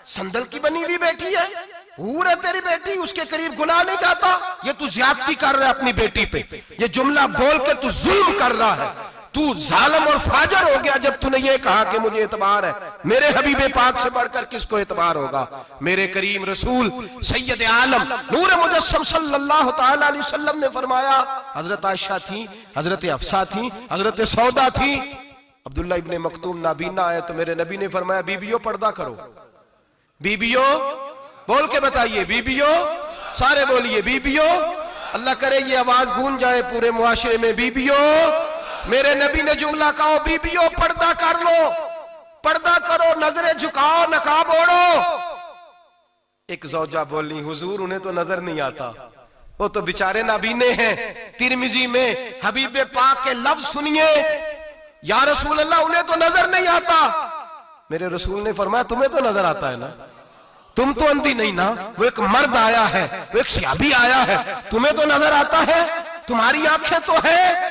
संदल की बनी हुई बेटी है, हूर है तेरी बेटी, उसके करीब गुनाह नहीं जाता, ये तू ज्यादती कर रहा है अपनी बेटी पे, ये जुमला बोल के तू जुल्म कर रहा है, तू जालिम और फाजर हो गया जब तूने ये कहा कि मुझे एतबार है। मेरे हबीबे पाक से बढ़कर किसको एतबार होगा? मेरे करीम रसूल सैयद आलम नूर मुजस्सम सल्लल्लाहु ताला अलैहि वसल्लम ने फरमाया, हजरत आयशा थी, हजरत अफसा थी, हजरत सौदा थी, अब्दुल्ला इब्ने मक्तूम नाबीना आए तो मेरे नबी ने फरमाया बीबियों पर्दा करो, बीबियों बोल के बताइए, बीबियों, सारे बोलिए बीबियों, अल्लाह करे ये आवाज गूंज जाए पूरे मुआशरे में, बीबियों। मेरे नबी ने जुमला कहा बीबियों पर्दा कर लो, पर्दा करो, नजरें झुकाओ, नकाब ओढ़ो। एक ज़ौजा बोली हुजूर उन्हें तो नजर नहीं आता, वो तो बेचारे नाबीने हैं। तिरमिजी में हबीबे पाक के लफ्ज सुनिए, या रसूल अल्लाह उन्हें तो नजर नहीं आता। मेरे रसूल ने फरमाया तुम्हें तो नजर आता है ना, तुम तो अंधी नहीं ना, वो एक मर्द आया है, वो एक सहाबी आया है, तुम्हें तो नजर आता है, तुम्हारी आंखें तो है,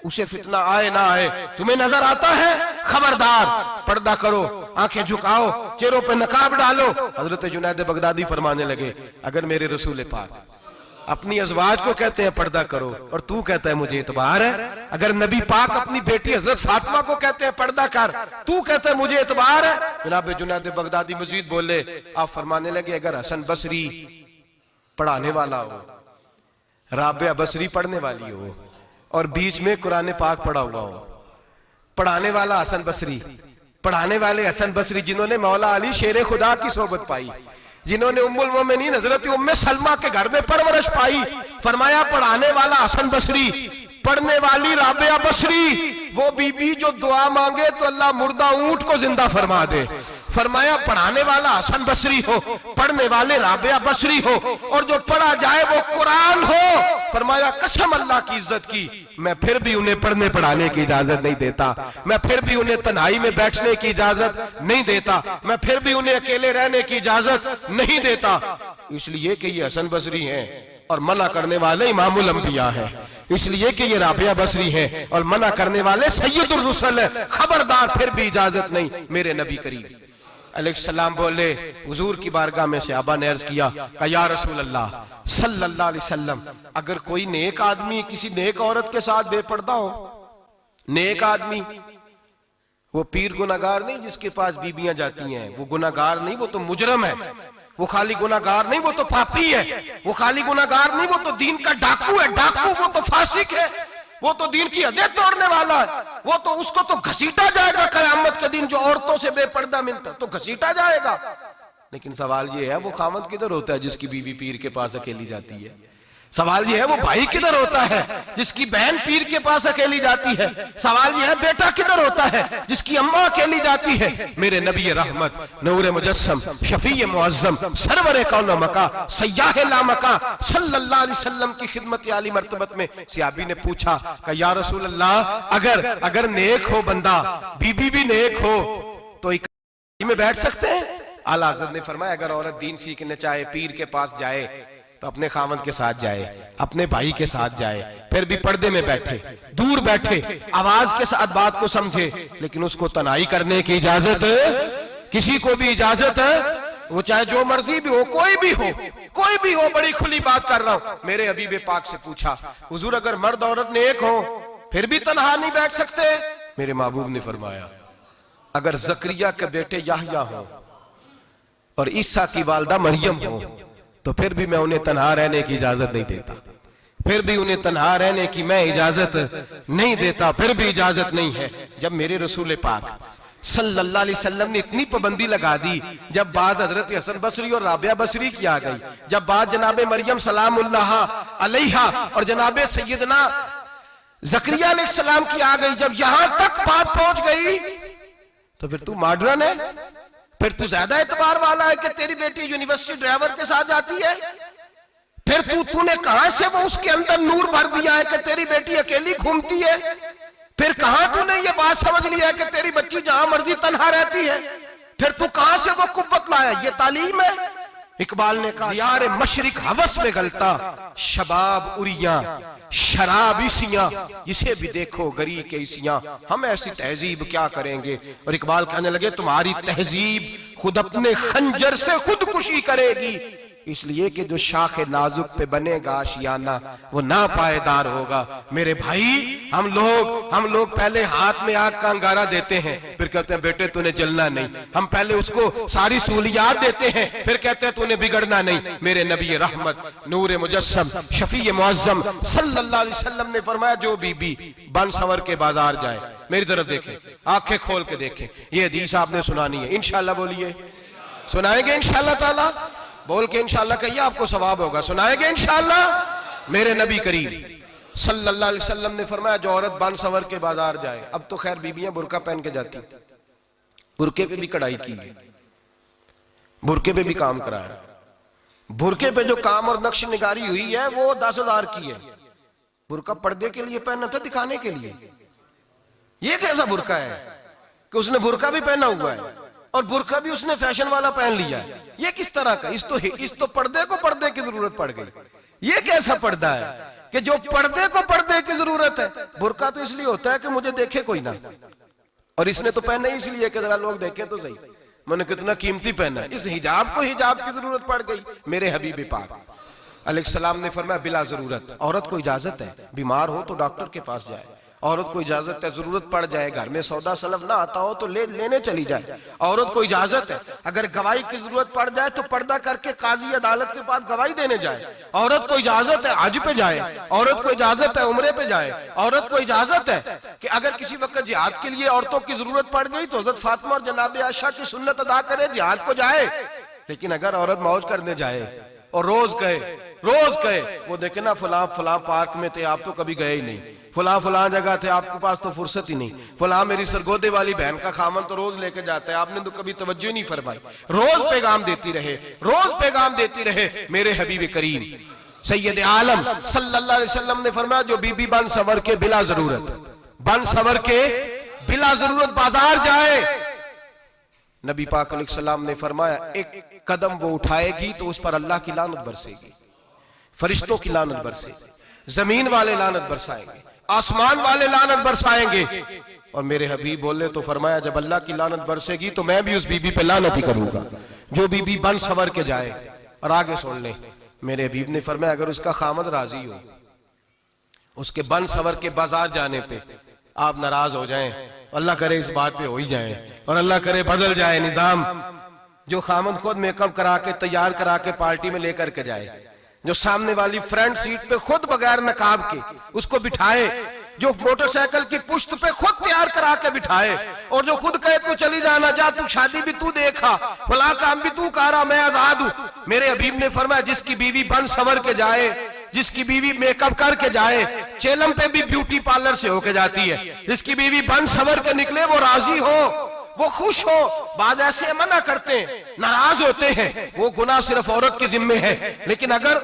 उसे फितना आए ना आए तुम्हें नजर आता है। खबरदार पर्दा करो, आंखें झुकाओ, चेहरों पे नकाब डालो। हजरत जुनैद बगदादी फरमाने लगे अगर मेरे रसूल पाक अपनी अज़वाज को कहते हैं पर्दा करो और तू कहता है मुझे एतबार है, अगर नबी पाक अपनी बेटी हजरत फातिमा को कहते हैं पर्दा कर, तू कहता है मुझे एतबार है। जनाब जुनैद बगदादी मजीद बोले, आप फरमाने लगे अगर हसन बसरी पढ़ाने वाला हो, राबिया बसरी पढ़ने वाली हो और बीच में कुरान पाक पढ़ा हुआ हो, पढ़ाने वाला हसन बसरी, पढ़ाने वाले हसन बसरी जिन्होंने मौला अली शेर खुदा की सोबत पाई, जिन्होंने उम्मुल मोमिनीन हजरत उम्मे सलमा के घर में परवरिश पाई, फरमाया पढ़ाने वाला हसन बसरी, पढ़ने वाली राबिया बसरी, वो बीबी जो दुआ मांगे तो अल्लाह मुर्दा ऊंट को जिंदा फरमा दे। फरमाया पढ़ाने वाला हसन बसरी हो, पढ़ने वाले राबिया बसरी हो, और जो पढ़ा जाए वो कुरान हो। फरमाया कसम अल्लाह की इज्जत की, मैं फिर भी उन्हें पढ़ने पढ़ाने की इजाजत नहीं देता, मैं फिर भी उन्हें तन्हाई में बैठने की इजाजत नहीं देता, मैं फिर भी उन्हें अकेले रहने की इजाजत नहीं देता, इसलिए कि ये हसन बसरी हैं और मना करने वाले इमामुल अंबिया हैं, इसलिए कि ये राबिया बसरी हैं और मना करने वाले सैयदुर रुसल हैं। खबरदार फिर भी इजाजत नहीं। मेरे नबी करीम अलैहिस्सलाम बोले, हुजूर की बारगाह में सहाबा ने अर्ज किया कि या रसूल अल्लाह सल्लल्लाहु अलैहि वसल्लम, अगर कोई नेक आदमी किसी नेक औरत के साथ बेपर्दा हो, नेक आदमी, वो पीर गुनाहगार नहीं जिसके पास बीबियां जाती हैं, वो गुनाहगार नहीं, वो तो मुजरम है, वो खाली गुनाहगार नहीं, वो तो पापी है, वो खाली गुनाहगार नहीं, वो तो दीन का डाकू है, डाकू, वो तो फासिक है, वो तो दीन की हदें तोड़ने वाला है, वो तो उसको तो घसीटा जाएगा कयामत के दिन, जो औरतों से बेपर्दा मिलता तो घसीटा जाएगा। लेकिन सवाल ये है वो खामद किधर होता है जिसकी बीवी पीर के पास अकेली जाती है? सवाल यह है वो भाई किधर होता है जिसकी बहन पीर के पास अकेली जाती है। सवाल यह है बेटा किधर होता है जिसकी अम्मा अकेली जाती है। मेरे नबी रहमत नूर मुजस्सम शफी मुअज्जम सरवर कौन मका सयाह लामका सल्लल्लाहु अलैहि वसल्लम की खिदमत आली मर्तबत में सहाबी ने पूछा कि या रसूल अल्लाह अगर नेक हो बंदा, बीबी भी नेक हो तो एक में बैठ सकते हैं? आला हज़रत ने फरमाया अगर औरत दीन सीखने चाहे, पीर के पास जाए तो अपने खामद के साथ जाए, अपने भाई के साथ जाए, फिर भी पर्दे में बैठे, दूर बैठे, आवाज के साथ बात को समझे, लेकिन उसको तनाई करने की इजाजत, किसी को भी इजाजत है, वो चाहे जो मर्जी भी हो, कोई भी हो, बड़ी खुली बात कर रहा हूं। मेरे हबीब पाक से पूछा हुजूर अगर मर्द औरत नेक हो फिर भी तन्हा नहीं बैठ सकते? मेरे महबूब ने फरमाया अगर जकरिया के बेटे याहया हो और ईसा की वालदा मरियम हो तो फिर भी मैं उन्हें तन्हा रहने की इजाजत नहीं देता, फिर भी उन्हें तन्हा रहने की मैं इजाजत नहीं देता, फिर भी इजाजत नहीं है। जब मेरे रसूल पाक सल्लल्लाहु अलैहि वसल्लम ने इतनी पाबंदी लगा दी, जब बात हजरत हसन बसरी और राबिया बसरी की आ गई, जब बात जनाबे मरियम सलामुल्लाह अलैहा और जनाबे सैयदना जकरिया अलैहिस्सलाम की आ गई, जब यहां तक बात पहुंच गई तो फिर तू मॉडर्न है, फिर तू ज्यादा एतबार वाला है कि तेरी बेटी यूनिवर्सिटी ड्राइवर के साथ जाती है, फिर तूने कहां से वो उसके अंदर नूर भर दिया है कि तेरी बेटी अकेली घूमती है, फिर कहां तूने ये बात समझ लिया है कि तेरी बच्ची जहां मर्जी तन्हा रहती है, फिर तू कहां से वो कुव्वत लाया? ये तालीम है। इकबाल ने कहा यार मशरिक हवस में गलता, शबाब उरिया शराब इसियां, जिसे भी देखो गरी के इसियां, हम ऐसी तहजीब क्या करेंगे? और इकबाल कहने लगे तुम्हारी तहजीब खुद अपने खंजर से खुदकुशी करेगी, इसलिए कि जो शाखे नाजुक पे बनेगा आशियाना वो ना पायदार होगा। मेरे भाई हम लोग पहले हाथ में आग का अंगारा देते हैं, फिर कहते हैं बेटे तूने जलना नहीं। हम पहले उसको सारी सहूलियात देते हैं, फिर कहते हैं तूने बिगड़ना नहीं। मेरे नबी रहमत नूर मुजस्सम शफी मुअज्जम सल्लल्लाहु अलैहि वसल्लम ने फरमाया जो बीबी बन संवर के बाजार जाए, मेरी तरफ देखे, आंखें खोल के देखे, ये हदीस आपने सुनानी है। इंशाल्लाह बोलिए, सुनाएंगे इंशाल्लाह ताला, बोल के इंशाल्लाह कहिए आपको सवाब होगा, सुनाएंगे इंशाल्लाह। मेरे नबी करीम सल्लल्लाहु अलैहि वसल्लम ने फरमाया जो औरत बन संवर के बाजार जाए, अब तो खैर बीबियां बुरका पहन के जाती, बुरके पे भी कढ़ाई की है, बुरके पे भी काम कराया, बुरके पे जो काम और नक्श निगारी हुई है वो 10,000 की है। बुरका पर्दे के लिए पहना था, दिखाने के लिए। ये कैसा बुरका है कि उसने बुरका भी पहना हुआ है और बुरका भी उसने फैशन वाला पहन लिया है? ये किस तरह का? इस तो पर्दे को पर्दे की जरूरत पड़ गई। ये कैसा पर्दा है कि जो पर्दे को पर्दे की जरूरत है? बुरका तो इसलिए होता है कि मुझे देखे कोई ना, और इसने तो पहना ही इसलिए कि जरा लोग देखें तो सही, मैंने कितना कीमती पहना है। इस हिजाब को हिजाब की जरूरत पड़ गई। मेरे हबीब पाक अलैहिस्सलाम ने फरमाया बिला जरूरत औरत को इजाजत है, बीमार हो तो डॉक्टर के पास जाए, औरत को इजाजत है, जरूरत पड़ जाए, घर में सौदा सलफ ना आता हो तो लेने चली जाए, औरत को इजाजत है। अगर गवाही की जरूरत पड़ जाए तो पर्दा करके काजी अदालत के पास गवाही देने जाए, औरत को इजाजत है हज पे जाए, औरत को इजाजत है उम्रे पे जाए, औरत को इजाजत है कि अगर किसी वक्त जिहाद के लिए औरतों की जरूरत पड़ गई तो हजरत फातिमा और जनाब आयशा की सुन्नत अदा करे, जिहाद को जाए। लेकिन अगर औरत मौज करने जाए और रोज गए वो देखे ना फलां पार्क में थे, आप तो कभी गए ही नहीं, फलां जगह थे, आपके पास तो फुर्सत ही नहीं, फलां मेरी सरगोदे वाली बहन का खामन तो रोज लेके जाता है, आपने तो कभी तवज्जो नहीं फरमाई। रोज पैगाम देती रहे। मेरे हबीब करीम सैयद आलम सल्लल्लाहु अलैहि वसल्लम ने फरमाया जो बीबी बन संवर के बिला जरूरत बाजार जाए, नबी पाक अलैहिस्सलाम ने फरमाया एक कदम वो उठाएगी तो उस पर अल्लाह की लानत बरसेगी, फरिश्तों की लानत बरसेगी, जमीन वाले लानत बरसाएंगे, आसमान वाले लानत बरसाएंगे। और मेरे हबीब बोले तो फरमाया जब अल्लाह की लानत बरसेगी तो मैं भी उस बीबी पे लानत ही करूंगा जो बीबी बन संवर के जाए। और आगे सुन ले, मेरे हबीब ने फरमाया अगर उसका खामद राजी हो उसके बन संवर के बाजार जाने पे, आप नाराज हो जाएं, अल्लाह करे इस बात पे हो ही जाए और अल्लाह करे बदल जाए निजाम, जो खामद खुद मेकअप करा के तैयार करा के पार्टी में लेकर के जाए, जो सामने वाली फ्रंट सीट पे खुद बगैर नकाब के उसको बिठाए, जो मोटरसाइकिल की पुश्त पे खुद तैयार करा के बिठाए, और जो खुद कहे तू चली जाना, जा तू शादी भी तू देखा, फला काम भी तू करा, मैं आजाद हूं। मेरे हबीब ने फरमाया जिसकी बीवी बन संवर के जाए जिसकी बीवी मेकअप करके जाए, चेलम पे भी ब्यूटी पार्लर से होके जाती है, जिसकी बीवी बन सवर के निकले वो राजी हो, वो खुश हो। बाद ऐसे मना करते हैं, नाराज होते हैं, वो गुनाह सिर्फ औरत के जिम्मे है। लेकिन अगर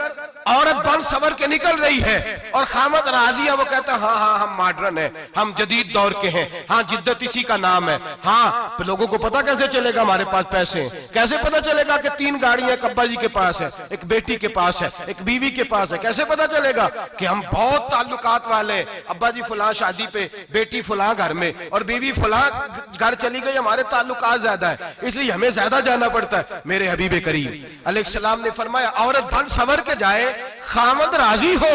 औरत बन सवर के निकल रही है और खामद राजी है, वो कहता है हाँ हाँ हम मॉडर्न है, हम जदीद दौर के हैं, हाँ जिद्दत इसी का नाम है। हाँ, लोगों को पता कैसे चलेगा हमारे पास पैसे हैं, कैसे पता चलेगा कि 3 गाड़ियां एक अब्बा जी के पास है, एक बेटी के पास है, एक बीवी के पास है, कैसे पता चलेगा कि हम बहुत ताल्लुकात वाले, अब्बा जी फलां शादी पे, बेटी फलां घर में और बीवी फलां घर चली गई, हमारे ताल्लुकात ज्यादा है इसलिए हमें ज्यादा जाना पड़ता है। मेरे हबीब करीम अलैहिस्सलाम ने फरमाया औरत बन सवर के जाए, खामद राजी हो,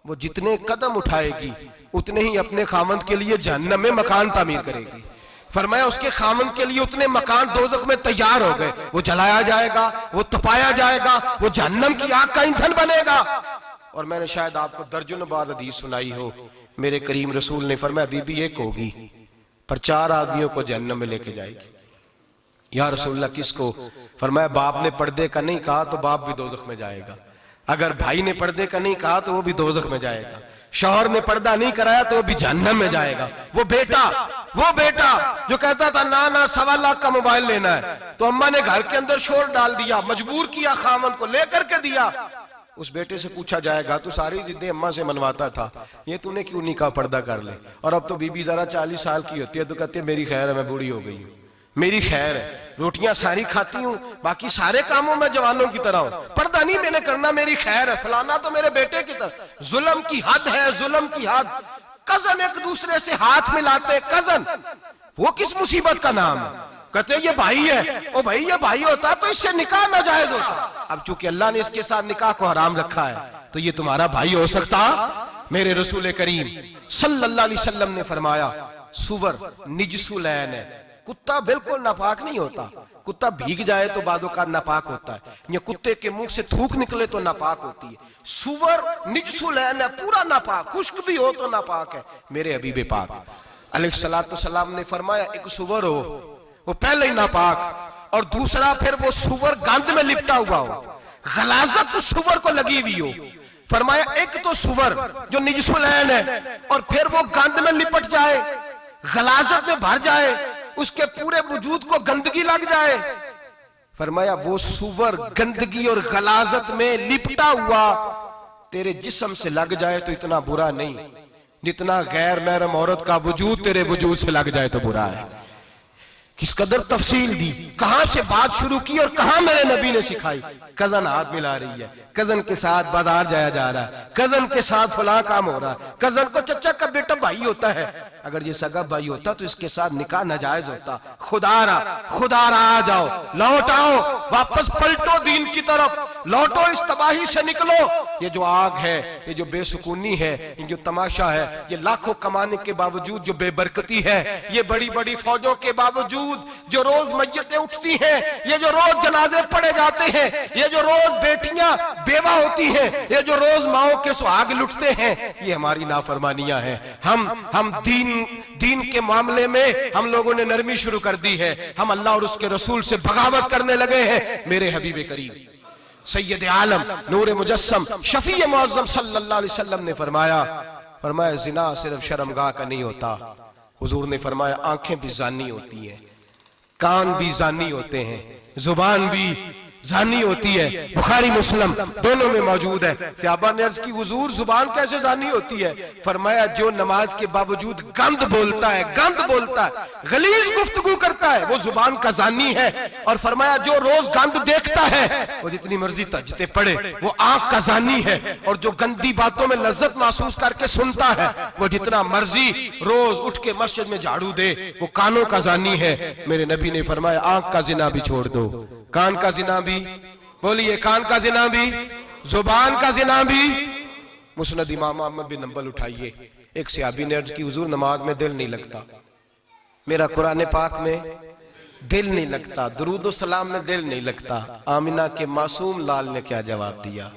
वो जितने कदम उठाएगी उतने ही अपने खामद के लिए जहन्नम में मकान तामीर करेगी। फरमाया उसके खामद के लिए उतने मकान दोज़ख में तैयार हो गए, वो जलाया जाएगा, वो तपाया जाएगा, वो जहन्नम की आग का ईंधन बनेगा। और मैंने शायद आपको दर्जनों बार हदीस सुनाई हो, मेरे करीम रसूल ने फरमाया बीबी एक होगी पर 4 आदमियों को जहन्नम में लेके जाएगी। या रसूलल्लाह किसको? फरमाया बाप ने पर्दे का नहीं कहा तो बाप भी दोज़ख में जाएगा, अगर भाई ने पर्दे का नहीं कहा तो वो भी दोज़ख में जाएगा, शौहर ने पर्दा नहीं कराया तो वो भी जहन्नम में जाएगा। वो बेटा जो कहता था ना ना 1.25 लाख का मोबाइल लेना है, तो अम्मा ने घर के अंदर शोर डाल दिया, मजबूर किया, खामन को लेकर के दिया। उस बेटे से पूछा जाएगा तू सारी जिद्दें अम्मा से मनवाता था, ये तूने क्यों नहीं कहा पर्दा कर ले? और अब तो बीबी जरा 40 साल की होती है तो कहती है मेरी खैर है, मैं बूढ़ी हो गई हूँ, मेरी खैर है, रोटियां सारी खाती हूँ, बाकी सारे कामों में जवानों की तरह हूं, पर्दा नहीं मैंने करना, मेरी खैर है, फलाना तो मेरे बेटे की तरह। जुल्म की हद है, जुल्म की हद। कजन एक दूसरे से हाथ मिलाते, कजन, वो किस मुसीबत का नाम है? कहते ये भाई है, ओ भाई ये भाई होता तो इससे निकाह नाजायज होता। अब चूंकि अल्लाह ने इसके साथ निकाह को हराम रखा है तो ये तुम्हारा भाई हो सकता? मेरे रसूल करीम सल्लल्लाहु अलैहि वसल्लम ने फरमाया सुवर निजसुलैन है, कुत्ता बिल्कुल नापाक नहीं होता, कुत्ता भीग जाए तो बादों का नापाक होता है, या कुत्ते के मुंह से थूक निकले तो नापाक होती है। सुवर निजसुलैन है, पूरा नापाक, खुश्क भी हो तो नापाक है। मेरे हबीब पाक अलैहिस्सलातु सलाम ने फरमाया एक सुवर हो वो पहले ही नापाक, और दूसरा फिर वो सुवर गंद में लिपटा हुआ हो, गलाजत तो सुवर को लगी हुई हो। फरमाया एक तो सुवर जो निजसुलैन है और फिर वो गंद में लिपट जाए, गलाजत में भर जाए, उसके पूरे वजूद को गंदगी लग जाए। फरमाया वो सुवर गंदगी और गलाजत में लिपटा हुआ तेरे जिस्म से लग जाए तो इतना बुरा नहीं, जितना गैर महरम औरत का वजूद तेरे वजूद से लग जाए तो बुरा है। किस कदर तफसील दी, कहां से बात शुरू की और कहां मेरे नबी ने सिखाई। कजन हाथ मिला रही है, कजन के साथ बाजार जाया जा रहा है, कजन के साथ फला काम हो रहा है, कजन को चचा का बेटा भाई होता है, अगर ये सगा भाई होता तो इसके साथ निकाह नाजायज होता। खुदारा आ जाओ, लौट आओ, वापस पलटो दीन की तरफ, लौटो, इस तबाही से निकलो। ये जो आग है, ये जो बेसुकूनी है, ये जो तमाशा है, ये लाखों कमाने के बावजूद जो बेबरकती है, ये बड़ी बड़ी फौजों के बावजूद जो रोज मय्यतें उठती हैं, ये जो रोज जनाजे पड़े जाते हैं, ये जो रोज बेटियां बेवा होती हैं, ये जो रोज माओ के सुहाग लुटते हैं, ये हमारी नाफरमानियां हैं। हम दीन के मामले में हम लोगों ने नरमी शुरू कर दी है, हम अल्लाह और उसके रसूल से बगावत करने लगे हैं। मेरे हबीब करीम सैयद आलम नूर मुजस्सम शफी मुअज़्ज़म सल्लल्लाहु अलैहि वसल्लम ने फरमाया जिना सिर्फ शर्मगाह का नहीं होता, हुजूर ने फरमाया आंखें भी जानी होती हैं, कान भी जानी होते हैं, जुबान भी जानी होती है। बुखारी मुस्लिम दोनों में मौजूद है। सहाबा ने अर्ज की हुजूर जुबान कैसे जानी होती है? फरमाया जो नमाज के बावजूद गंद बोलता है, गलीज गुफ्तगू करता है, वो जुबान का जानी है। और फरमाया जो रोज गंद देखता है, वो जितनी मर्जी तजते पड़े, वो आंख का जानी है। और जो गंदी बातों में लज्जत महसूस करके सुनता है, वो जितना मर्जी रोज उठ के मस्जिद में झाड़ू दे, वो कानों का जानी है। मेरे नबी ने फरमाया आंख का जिना भी छोड़ दो, कान का जिना भी, बोलिए कान का जिना भी, जुबान का जिना भी। मुस्नद इमाम अहमद बिन हंबल उठाइए, एक सहाबी ने अर्ज की हुजूर नमाज में दिल नहीं लगता, मेरा कुरान पाक में दिल नहीं लगता, दुरूद सलाम में दिल नहीं लगता। आमिना के मासूम लाल ने क्या जवाब दिया?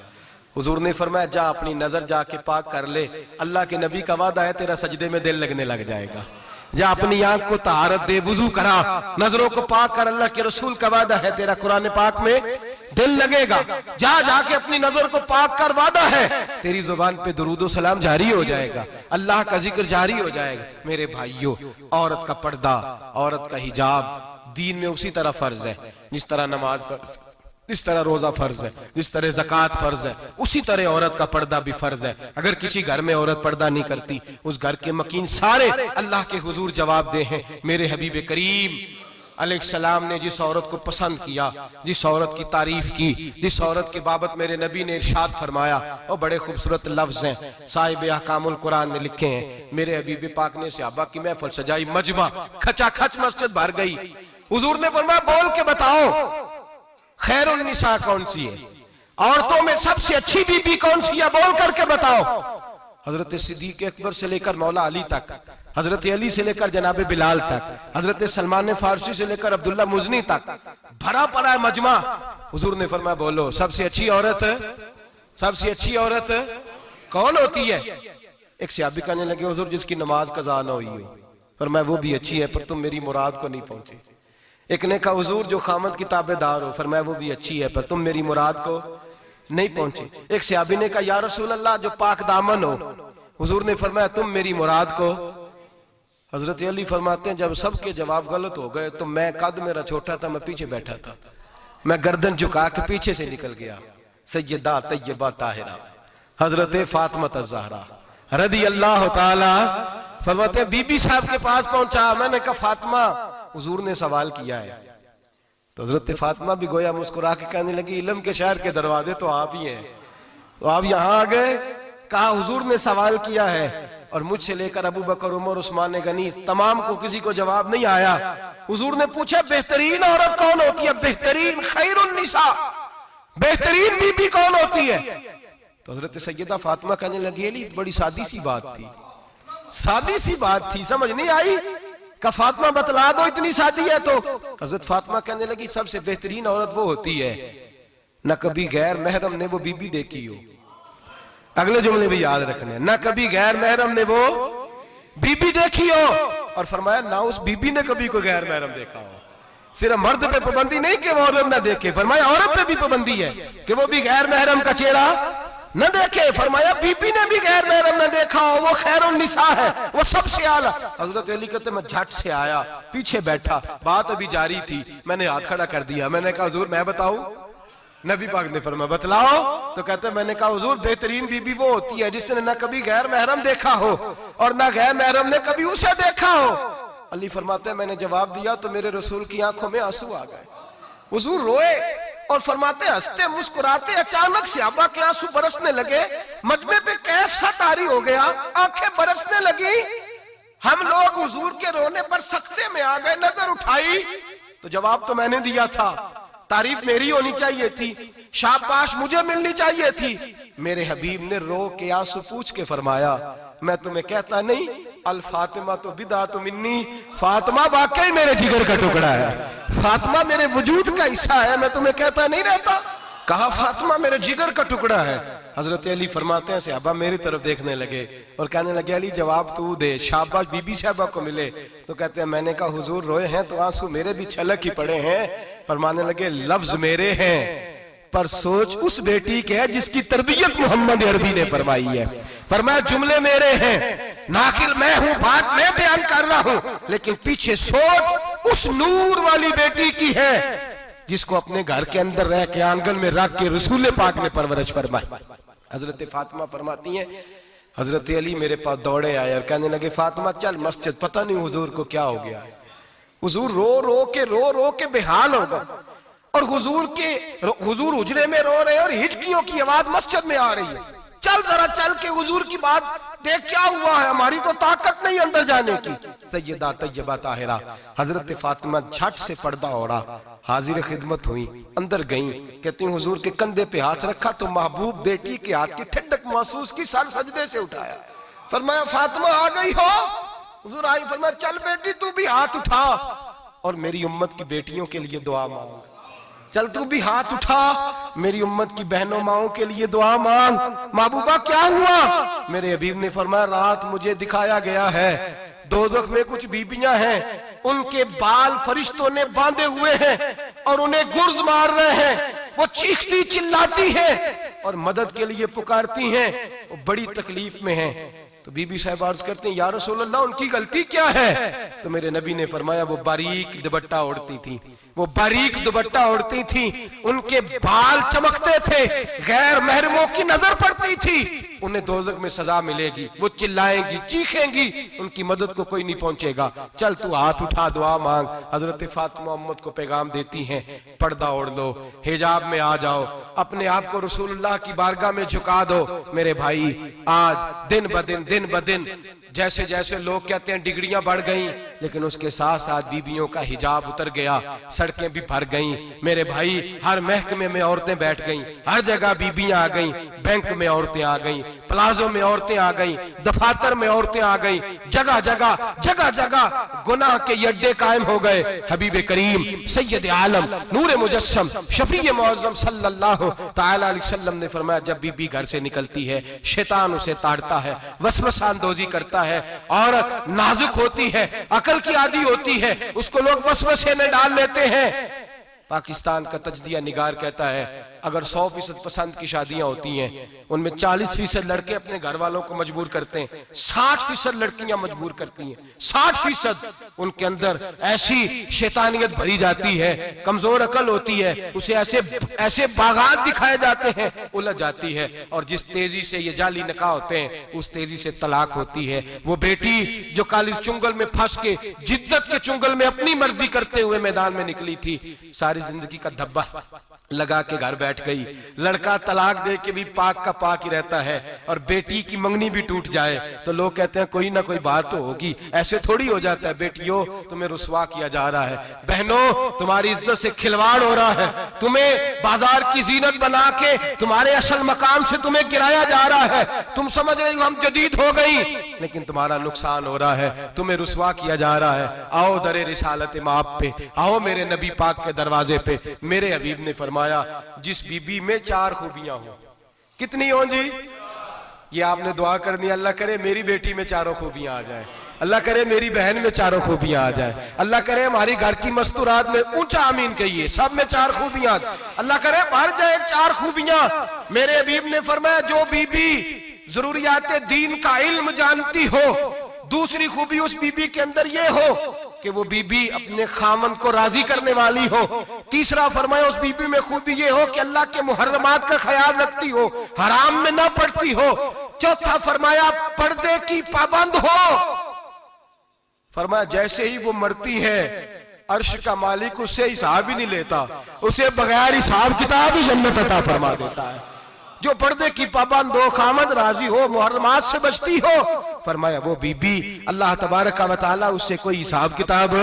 हुजूर ने फरमाया जा अपनी नजर जाके पाक कर ले, अल्लाह के नबी का वादा है तेरा सजदे में दिल लगने लग जाएगा। जा अपनी आंख को तहारत दे, वुजू करा, नजरों को पाक कर, अल्लाह के रसूल का वादा है तेरा कुरान पाक में दिल लगेगा, जा जाके अपनी नजर को पाक कर वादा है तेरी जुबान पे दुरूद और सलाम जारी हो जाएगा, अल्लाह का जिक्र जारी हो जाएगा। मेरे भाइयों, औरत का पर्दा, औरत का हिजाब दीन में उसी तरह फर्ज है जिस तरह नमाज फर्ज, जिस तरह रोजा फर्ज है, जिस तरह ज़कात फर्ज है, उसी तरह औरत का पर्दा भी फर्ज है। अगर किसी घर में औरत पर्दा नहीं करती, उस घर के मकीन सारे अल्लाह के हुजूर जवाब दे हैं। मेरे हबीब करीम अलैहिस्सलाम ने जिस औरत को पसंद किया, जिस औरत की तारीफ की, जिस औरत की बाबत मेरे नबी ने इरशाद फरमाया, वो बड़े खूबसूरत लफ्ज हैं, साहिब अहकामुल कुरान ने लिखे हैं। मेरे हबीब पाक ने सहाबा की महफिल सजाई, मजमा खचाखच मस्जिद भर गई। हुजूर ने फरमाया बोल के बताओ खैरुन निसा कौन सी है, औरतों में सबसे अच्छी बीबी कौन सी है, बोल करके बताओ। हजरत सिद्दीक अकबर से लेकर मौला अली तक, हजरत अली से लेकर जनाब बिलाल तक, हजरत सलमान फारसी से लेकर अब्दुल्ला मुजनी तक भरा पड़ा है मजमा। हुजूर ने फरमाया बोलो सबसे अच्छी औरत, सबसे अच्छी औरत कौन होती है? एक सहाबी कहने लगे हुजूर जिसकी नमाज कज़ा ना हुई हो। फरमाया वो भी अच्छी है पर तुम मेरी मुराद को नहीं पहुंचे। एक ने कहा हुजूर जो खामद की ताबेदार हो। फरमाया वो भी अच्छी है पर तुम मेरी मुराद को नहीं पहुंचे। एक सहाबी ने कहा या रसूल अल्लाह जो पाक दामन हो। हुजूर ने फरमाया तुम मेरी मुराद को। हजरत अली फरमाते हैं जब सबके जवाब गलत हो गए तो मैं, कद मेरा छोटा था, मैं पीछे बैठा था, मैं गर्दन झुका के पीछे से निकल गया। सैयदा तैयबा ताहिरा हजरत फातिमा ज़हरा रदी अल्लाह ताला फरमाते हैं बीबी साहब के पास पहुंचा। मैंने कहा फातिमा हुजूर ने सवाल किया है। तो हजरत फातिमा भी गोया मुस्कुरा के कहने लगी इल्म के शहर के दरवाजे तो आप ही हैं, तो आप यहाँ आ गए। कहा हुजूर ने सवाल किया है और मुझसे लेकर अबू बकर, उमर, उस्मान गनी तमाम को किसी को जवाब नहीं आया। हुजूर ने पूछा बेहतरीन औरत कौन होती है, बेहतरीन खैरुन निसा, बेहतरीन बीबी कौन होती है? तो हजरत सैयदा फातिमा कहने लगी अली बड़ी सादी सी बात थी, सादी सी बात थी, समझ नहीं आई। का फातिमा बतला दो इतनी सादी है तो। हजरत फातिमा कहने लगी सबसे बेहतरीन औरत वो होती है न कभी गैर महरम ने वो बीबी देखी हो। अगले जुमले भी याद रखने, ना कभी गैर महरम ने वो बीबी देखी हो, और फरमाया ना उस बीबी ने कभी कोई गैर महरम देखा हो। सिर्फ मर्द पे पाबंदी नहीं कि वो औरत ना देखे, फरमाया औरत पे भी पाबंदी है कि वो भी गैर महरम का चेहरा न देखे। फरमाया बीबी ने भी गैर महरम न देखा हो, वो खैरुन निसा है, वो सबसे आला। हजरत अली कहते मैं झट से आया, पीछे बैठा, बात अभी जारी थी, मैंने हाथ खड़ा कर दिया। मैंने कहा हुजूर मैं बताऊं? नबी पाक ने फरमाया बतलाओ। तो कहते मैंने कहा हुजूर बेहतरीन बीबी वो होती है जिसने न कभी गैर महरम देखा हो और न गैर महरम ने कभी उसे देखा हो। अली फरमाते मैंने जवाब दिया तो मेरे रसूल की आंखों में आंसू आ गए। हुजूर रोए और फरमाते हंसते मुस्कुराते अचानक से सहाबा के आंसू बरसने लगे। मजमे पे कैफ सा तारी हो गया, आंखें बरसने लगी। हम लोग हुजूर के रोने पर सख्ते में आ गए। नजर उठाई तो जवाब तो मैंने दिया था, तारीफ मेरी होनी चाहिए थी, शाबाश मुझे मिलनी चाहिए थी। मेरे हबीब ने रो के आंसू पूछ के फरमाया मैं तुम्हें कहता नहीं अल फातिमा तो बिदात मिन्नी, फातिमा वाकई मेरे जिगर का टुकड़ा है, फातिमा मेरे वजूद का हिस्सा है, मैं तुम्हें कहता नहीं रहता। कहा फातिमा मेरे जिगर का टुकड़ा है। हजरत अली फरमाते हैं सहाबा मेरी तरफ देखने लगे और कहने लगे अली जवाब तू दे, शाबाश बीबी साहबा को मिले। तो कहते हैं मैंने कहा हुजूर रोए हैं तो आंसू मेरे भी छलक ही पड़े हैं। फरमाने लगे लफ्ज मेरे हैं पर सोच उस बेटी के है जिसकी तरबियत मोहम्मद अरबी ने फरमाई है। फरमाया जुमले मेरे हैं, नाकिल मैं हूं, बात मैं बयान कर रहा हूं, लेकिन पीछे सोच उस नूर वाली बेटी की है जिसको अपने घर के अंदर रह के आंगन में रख के रसूल पाक ने परवरिश फरमाई। हजरत फातिमा फरमाती हैं हजरत अली मेरे पास दौड़े आए और कहने लगे फातिमा चल मस्जिद, पता नहीं हुजूर को क्या हो गया है। हुजूर रो रो के बेहाल हो गए और हुजूर हुजरे में रो रहे हैं और हिचकियों की आवाज मस्जिद में आ रही है। चल जरा चल के हुजूर की बात देख क्या हुआ है, हमारी तो ताकत नहीं अंदर जाने की। सैयदा तैयबा ताहिरा हजरत फातिमा झट से पर्दा ओढ़ा, हाजिर खिदमत हुई, अंदर गई। कहती हूँ हुजूर के कंधे पे हाथ रखा तो महबूब बेटी के हाथ की ठंडक महसूस की, सर सजदे से उठाया। फरमाया फातिमा आ गई हो? हुजूर आई। फरमाया चल बेटी तू भी हाथ उठा और मेरी उम्मत की बेटियों के लिए दुआ मांग। चल तू भी हाथ उठा, मेरी उम्मत की बहनों माओं के लिए दुआ मांग। महबूबा क्या हुआ? मेरे हबीब ने फरमाया रात मुझे दिखाया गया है दोज़ख में कुछ बीबियां हैं, उनके बाल फरिश्तों ने बांधे हुए हैं और उन्हें गुर्ज मार रहे हैं। वो चीखती चिल्लाती हैं और मदद के लिए पुकारती हैं, वो बड़ी तकलीफ में हैं। तो बीबी साहब अर्ज करते हैं, या रसूल अल्लाह उनकी गलती क्या है? तो मेरे नबी ने फरमाया, वो बारीक दुपट्टा ओढ़ती थी, वो बारीक दुपट्टा ओढ़ती थी, उनके बाल चमकते थे, गैर महरमों की नजर पड़ती थी, उन्हें दोज़ख में सजा मिलेगी, वो चिल्लाएंगी, चीखेंगी, उनकी मदद को कोई नहीं पहुंचेगा। चल तू हाथ उठा, दुआ मांग। हजरत फातिमा उम्मत को पैगाम देती हैं, पर्दा ओढ़ लो, हिजाब में आ जाओ, अपने आप को रसूलुल्लाह की बारगाह में झुका दो। मेरे भाई, आज दिन ब दिन जैसे जैसे लोग कहते हैं डिग्रियां बढ़ गई, लेकिन उसके साथ साथ बीबियों का हिजाब उतर गया, सड़कें भी भर गईं। मेरे भाई, हर महकमे में औरतें बैठ गईं, हर जगह बीबियां आ गईं, बैंक में औरतें आ गईं, प्लाजो में औरतें आ गईं, दफातर में औरतें आ गईं, जगह जगह गुनाह के अड्डे कायम हो गए। हबीब करीम सैयद आलम नूर मुजस्सम शफी मुअज़्ज़म सल्लल्लाहु तआला अलैहि वसल्लम ने फरमाया, जब बीबी घर से निकलती है, शैतान उसे ताड़ता है, वसवसा अंदोज़ी करता है। औरत नाजुक होती है, अकल की आदी होती है, उसको लोग वसवसे में डाल लेते हैं। पाकिस्तान का तजदिया निगार कहता है, अगर 100% पसंद की शादियां होती हैं, उनमें 40% लड़के अपने घर वालों को मजबूर करते हैं, 60% लड़कियां मजबूर करती हैं। 60% उनके अंदर ऐसी शैतानियत भरी जाती है, कमजोर अकल होती है, उसे ऐसे बागात दिखाए जाते हैं, उलझ जाती है। और जिस तेजी से ये जाली निकाह होते हैं, उस तेजी से तलाक होती है। वो बेटी जो कल इस चुंगल में फंस के, जिद्दत के चुंगल में अपनी मर्जी करते हुए मैदान में निकली थी, सारी जिंदगी का धब्बा लगा के घर बैठ गई। लड़का तलाक दे के भी पाक का पाक ही रहता है, और बेटी की मंगनी भी टूट जाए तो लोग कहते हैं कोई ना कोई बात तो होगी। ऐसे थोड़ी हो जाता है। बेटियों, तुम्हें रुसवा किया जा रहा है, बहनों तुम्हारी इज्जत से खिलवाड़ हो रहा है, तुम्हें बाजार की जीनत बना के तुम्हारे असल मकाम से तुम्हें गिराया जा रहा है। तुम समझ रहे हो हम जदीद हो गई, लेकिन तुम्हारा नुकसान हो रहा है, तुम्हें रुसवा किया जा रहा है। आओ दरे रिसालत माप पे, आओ मेरे नबी पाक के दरवाजे पे। मेरे हबीब ने फरमाया, जिस बीबी में 4 खूबियां हो। कितनी हो जी? ये आपने दुआ करनी, अल्लाह करे मेरी बेटी में 4 खूबियां आ जाए, अल्लाह करे मेरी बहन में 4 खूबियां आ जाए, अल्लाह करे हमारी घर की मस्तूरात में, ऊंचा आमीन कहिए, सब में 4 खूबियां, अल्लाह करे भर जाए 4 खूबियां। मेरे हबीब ने फरमाया, जो बीबी जरूरियात दीन का इल्म जानती हो, दूसरी खूबी उस बीबी के अंदर ये हो कि वो बीबी अपने खामन को राजी करने वाली हो। तीसरा फरमाया, उस बीबी में खूबी ये हो कि अल्लाह के मुहर्रमात का ख्याल रखती हो, हराम में ना पड़ती हो। चौथा फरमाया, पर्दे की पाबंद हो। फरमाया, जैसे ही वो मरती है, अर्श का मालिक उससे हिसाब ही नहीं लेता, उसे बगैर हिसाब किताब ही जन्नत अता फरमा देता है। जो पर्दे की पाबंद हो, खामद राजी हो, मुहर्रमात से बचती हो, फरमाया वो बीबी अल्लाह तबारक व तआला उससे कोई हिसाब किताब,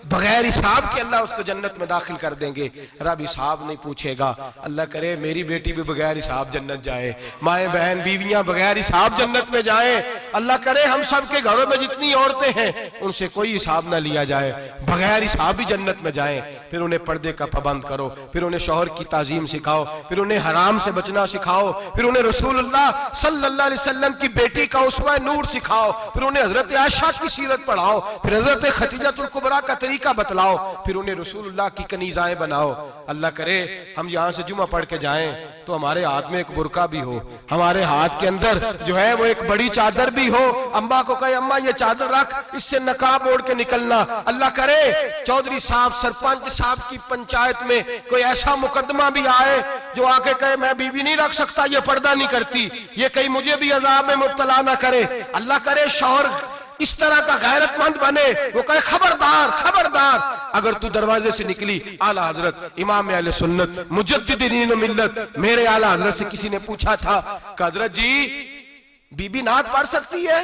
बगैर हिसाब के अल्लाह उसको जन्नत में दाखिल कर देंगे। रब हिसाब नहीं पूछेगा। अल्लाह करे मेरी बेटी भी बगैर हिसाब जन्नत जाए, माए बहन बीवियां बगैर हिसाब जन्नत में जाए। अल्लाह करे हम सब के घरों में जितनी औरतें हैं उनसे कोई हिसाब ना लिया जाए, बगैर हिसाब भी जन्नत में जाए। फिर उन्हें पर्दे का पाबंद करो, फिर उन्हें शौहर की ताजीम सिखाओ, फिर उन्हें हराम से बचना सिखाओ, फिर उन्हें रसूलुल्लाह सल्लल्लाहु अलैहि वसल्लम की बेटी का उसवा नूर सिखाओ, फिर उन्हें हजरत आयशा की सीरत पढ़ाओ, फिर हजरत खदीजतुल कुबरा का तरीका बतलाओ, फिर उन्हें रसूलुल्लाह की कनीज़ाएं बनाओ। अल्लाह करे हम यहाँ से जुमा पढ़ के जाएं तो हमारे हाथ में एक बुरका भी हो, हमारे हाथ के अंदर जो है वो एक बड़ी चादर भी हो। अम्मा को कहे अम्मा ये चादर रख, इससे नकाब ओढ़ के निकलना। अल्लाह करे चौधरी साहब सरपंच साहब की पंचायत में कोई ऐसा मुकदमा भी आए जो आके कहे मैं बीवी नहीं रख सकता, ये पर्दा नहीं करती, ये कहीं मुझे भी अजाब में मुब्तला ना करे। अल्लाह करे शौहर इस तरह का गैरतमंद बने, वो कहे खबरदार खबरदार, अगर तू दरवाजे से निकली आला हजरत इमाम अहले सुन्नत मुजद्दिदीन मिल्लत मेरे आला हजरत से किसी ने पूछा था कि हजरत जी बीबी नात पढ़ सकती है?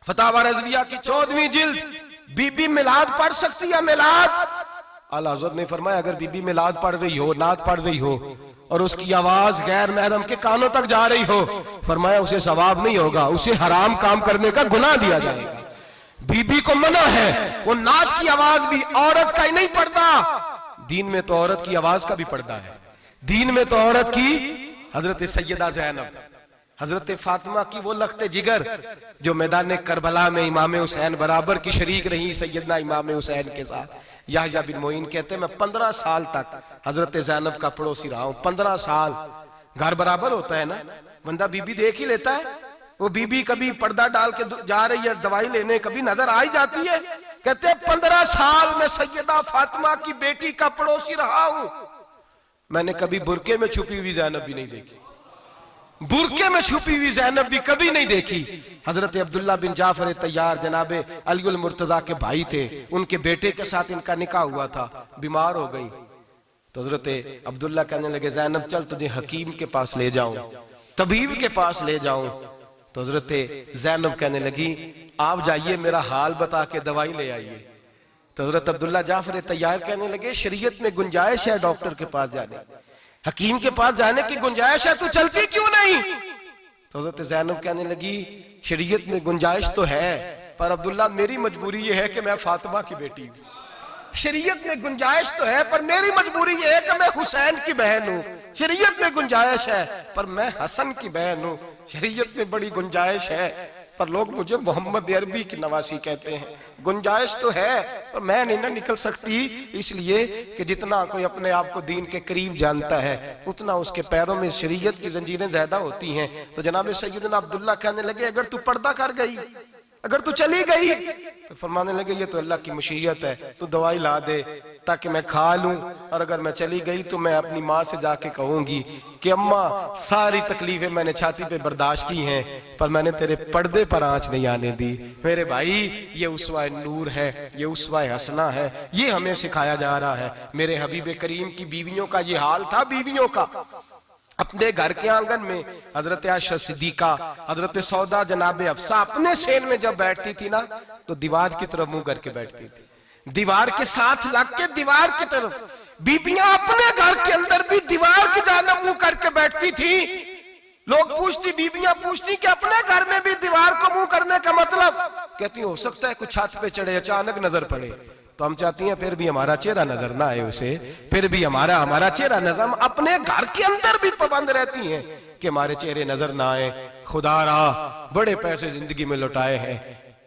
फतावा रज़विया की 14वीं जिल्द, बीबी मिलाद पढ़ सकती है? मिलाद आला हजरत ने फरमाया अगर बीबी मिलाद पढ़ रही हो, नात पढ़ रही हो और उसकी आवाज गैर महरम के कानों तक जा रही हो, फरमाया उसे सवाब नहीं होगा, उसे हराम काम करने का गुनाह दिया जाएगा। बीबी को मना है, वो नात की आवाज भी औरत का ही नहीं पड़ता, दीन में तो औरत की आवाज का भी पर्दा है। दीन में तो औरत की हजरत सैयदा ज़ैनब, हजरत फातिमा की वो लख्ते जिगर जो मैदान करबला में इमाम हुसैन बराबर की शरीक रही सैयदना इमाम हुसैन के साथ, याह्या बिन मोइन कहते मैं 15 साल तक हजरत ज़ैनब का पड़ोसी रहा हूं। 15 साल। घर बराबर होता है ना, बंदा बीबी देख ही लेता है। वो बीबी कभी पर्दा डाल के जा रही है दवाई लेने, कभी नजर आ ही जाती है। कहते 15 साल में सैयदा फातिमा की बेटी का पड़ोसी रहा हूं, मैंने कभी बुरके में छुपी हुई ज़ैनब भी नहीं देखी। बुरके में छुपी हुई ज़ैनब भी कभी नहीं देखी। हजरत अब्दुल्ला बिन जाफर तैयार जनाबे अलीउल मुर्तजा के भाई थे, उनके बेटे के साथ इनका निकाह हुआ था। बीमार हो गई तो हजरत अब्दुल्ला कहने लगे ज़ैनब चल तुझे हकीम के पास ले जाऊं, तबीब के पास ले जाऊं। तो हजरत ज़ैनब कहने लगी आप जाइए मेरा हाल बता के दवाई ले आइए। तो हजरत अब्दुल्ला जाफर तैयार कहने लगे शरीयत में गुंजाइश है डॉक्टर के पास जाने, हकीम के पास जाने की गुंजाइश है, तू चलती क्यों नहीं? तो हजरत ज़ैनब कहने लगी शरीयत में गुंजाइश तो है, पर अब्दुल्ला मेरी मजबूरी ये है कि मैं फातिमा की बेटी हूं। शरीयत में गुंजाइश तो है पर मेरी मजबूरी ये है कि मैं हुसैन की बहन हूं। शरीयत में गुंजाइश है पर मैं हसन की बहन हूं। शरीयत में बड़ी गुंजाइश है पर लोग मुझे मोहम्मद अरबी की नवासी कहते हैं। गुंजाइश तो है पर मैं नहीं ना निकल सकती, इसलिए कि जितना कोई अपने आप को दीन के करीब जानता है उतना उसके पैरों में शरीयत की जंजीरें ज्यादा होती हैं। तो जनाब सैयदना अब्दुल्ला कहने लगे अगर तू पर्दा कर गई, अगर तू चली गई, तो फरमाने लगे ये तो अल्लाह की मशीयत है, तू दवाई ला दे ताकि मैं खा लूं, और अगर मैं चली गई तो मैं अपनी माँ से जाके कहूंगी कि अम्मा सारी तकलीफें मैंने छाती पे बर्दाश्त की हैं पर मैंने तेरे पर्दे पर आंच नहीं आने दी। मेरे भाई ये उसवा नूर है, ये उसवा हसना है, ये हमें सिखाया जा रहा है। मेरे हबीब करीम की बीवियों का ये हाल था। बीवियों का अपने घर के आंगन में हजरत आयशा सिद्दीका, हजरत सौदा, जनाबे अफसा अपने सेन में जब बैठती थी ना तो दीवार की तरफ मुंह करके बैठती थी, दीवार के साथ लग के दीवार की तरफ। बीबियां अपने घर के अंदर भी दीवार की जानिब मुंह करके बैठती थी। लोग पूछती, बीबियां पूछती कि अपने घर में भी दीवार को मुंह करने का मतलब? कहती हो सकता है कुछ छत पे चढ़े अचानक नजर पड़े, तो हम चाहती हैं फिर भी हमारा चेहरा नजर ना आए उसे, फिर भी हमारा चेहरा नजर। हम अपने घर के अंदर भी पाबंद रहती हैं कि हमारे चेहरे नजर ना आए। खुदारा बड़े पैसे जिंदगी में लुटाए हैं,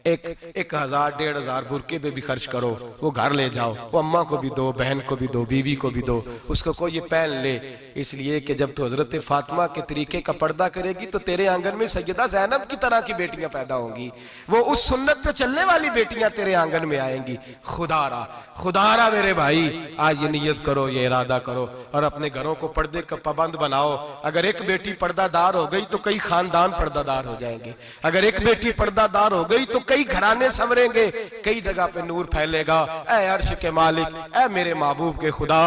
1000 1500 बुरके पे भी खर्च करो, वो घर ले जाओ, वो अम्मा को भी दो, बहन को भी दो, बीवी को भी दो, उसको कोई ये पहन ले। इसलिए कि जब तो हजरत फातिमा के तरीके का पर्दा करेगी तो तेरे आंगन में सैयदा ज़ैनब की तरह की बेटियां पैदा होंगी, वो उस सुन्नत पे चलने वाली बेटियां तेरे आंगन में आएंगी। खुदारा खुदारा मेरे भाई आज ये नियत करो, ये इरादा करो और अपने घरों को पर्दे का पाबंद बनाओ। अगर एक बेटी पर्दादार हो गई तो कई खानदान पर्दादार हो जाएंगे, अगर एक बेटी पर्दादार हो गई तो कई घराने संवरेंगे, कई जगह पे नूर फैलेगा। ऐ अर्श के मालिक, ऐ मेरे महबूब के खुदा,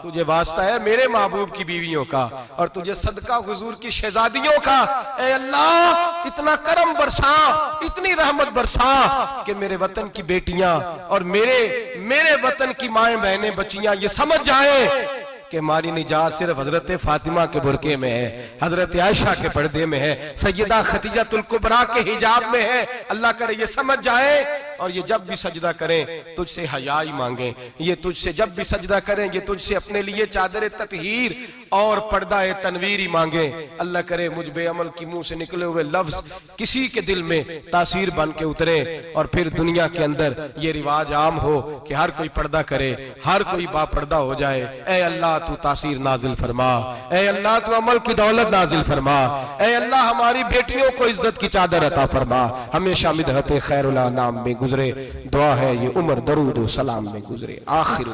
तुझे वास्ता है मेरे महबूब की बीवियों का और तुझे सदका हुजूर की शहजादियों का। ऐ अल्लाह इतना करम बरसा, इतनी रहमत बरसा कि मेरे वतन की बेटियां और मेरे वतन की माएं बहनें बच्चियां ये समझ जाएं कि हमारी निजात सिर्फ हजरत फातिमा के बुरके में है, हजरत आयशा के पर्दे में है, सैयदा खदीजातुल कुबरा के हिजाब में है। अल्लाह करे ये समझ जाए और ये जब भी सजदा करें तुझसे हयाई मांगे, ये तुझसे जब भी सजदा करें ये तुझसे अपने लिए चादर ततहीर और पर्दा तनवीर ही मांगे। अल्लाह करे मुझ बेअमल की मुंह से निकले हुए लफ्ज किसी के दिल में तासीर बन के उतरे और फिर दुनिया के अंदर ये रिवाज आम हो कि हर कोई पर्दा करे, हर कोई बापर्दा हो जाए। ऐ अल्लाह तू तासीर नाजिल फरमा, ऐ अल्लाह तू अमल की दौलत नाजिल फरमा, ऐ अल्लाह हमारी बेटियों को इज्जत की चादर अता फरमा। हमेशा मिदहत खैरुल अनाम में गुजरे, दुआ है ये उम्र दरूद व सलाम में गुजरे। आखिर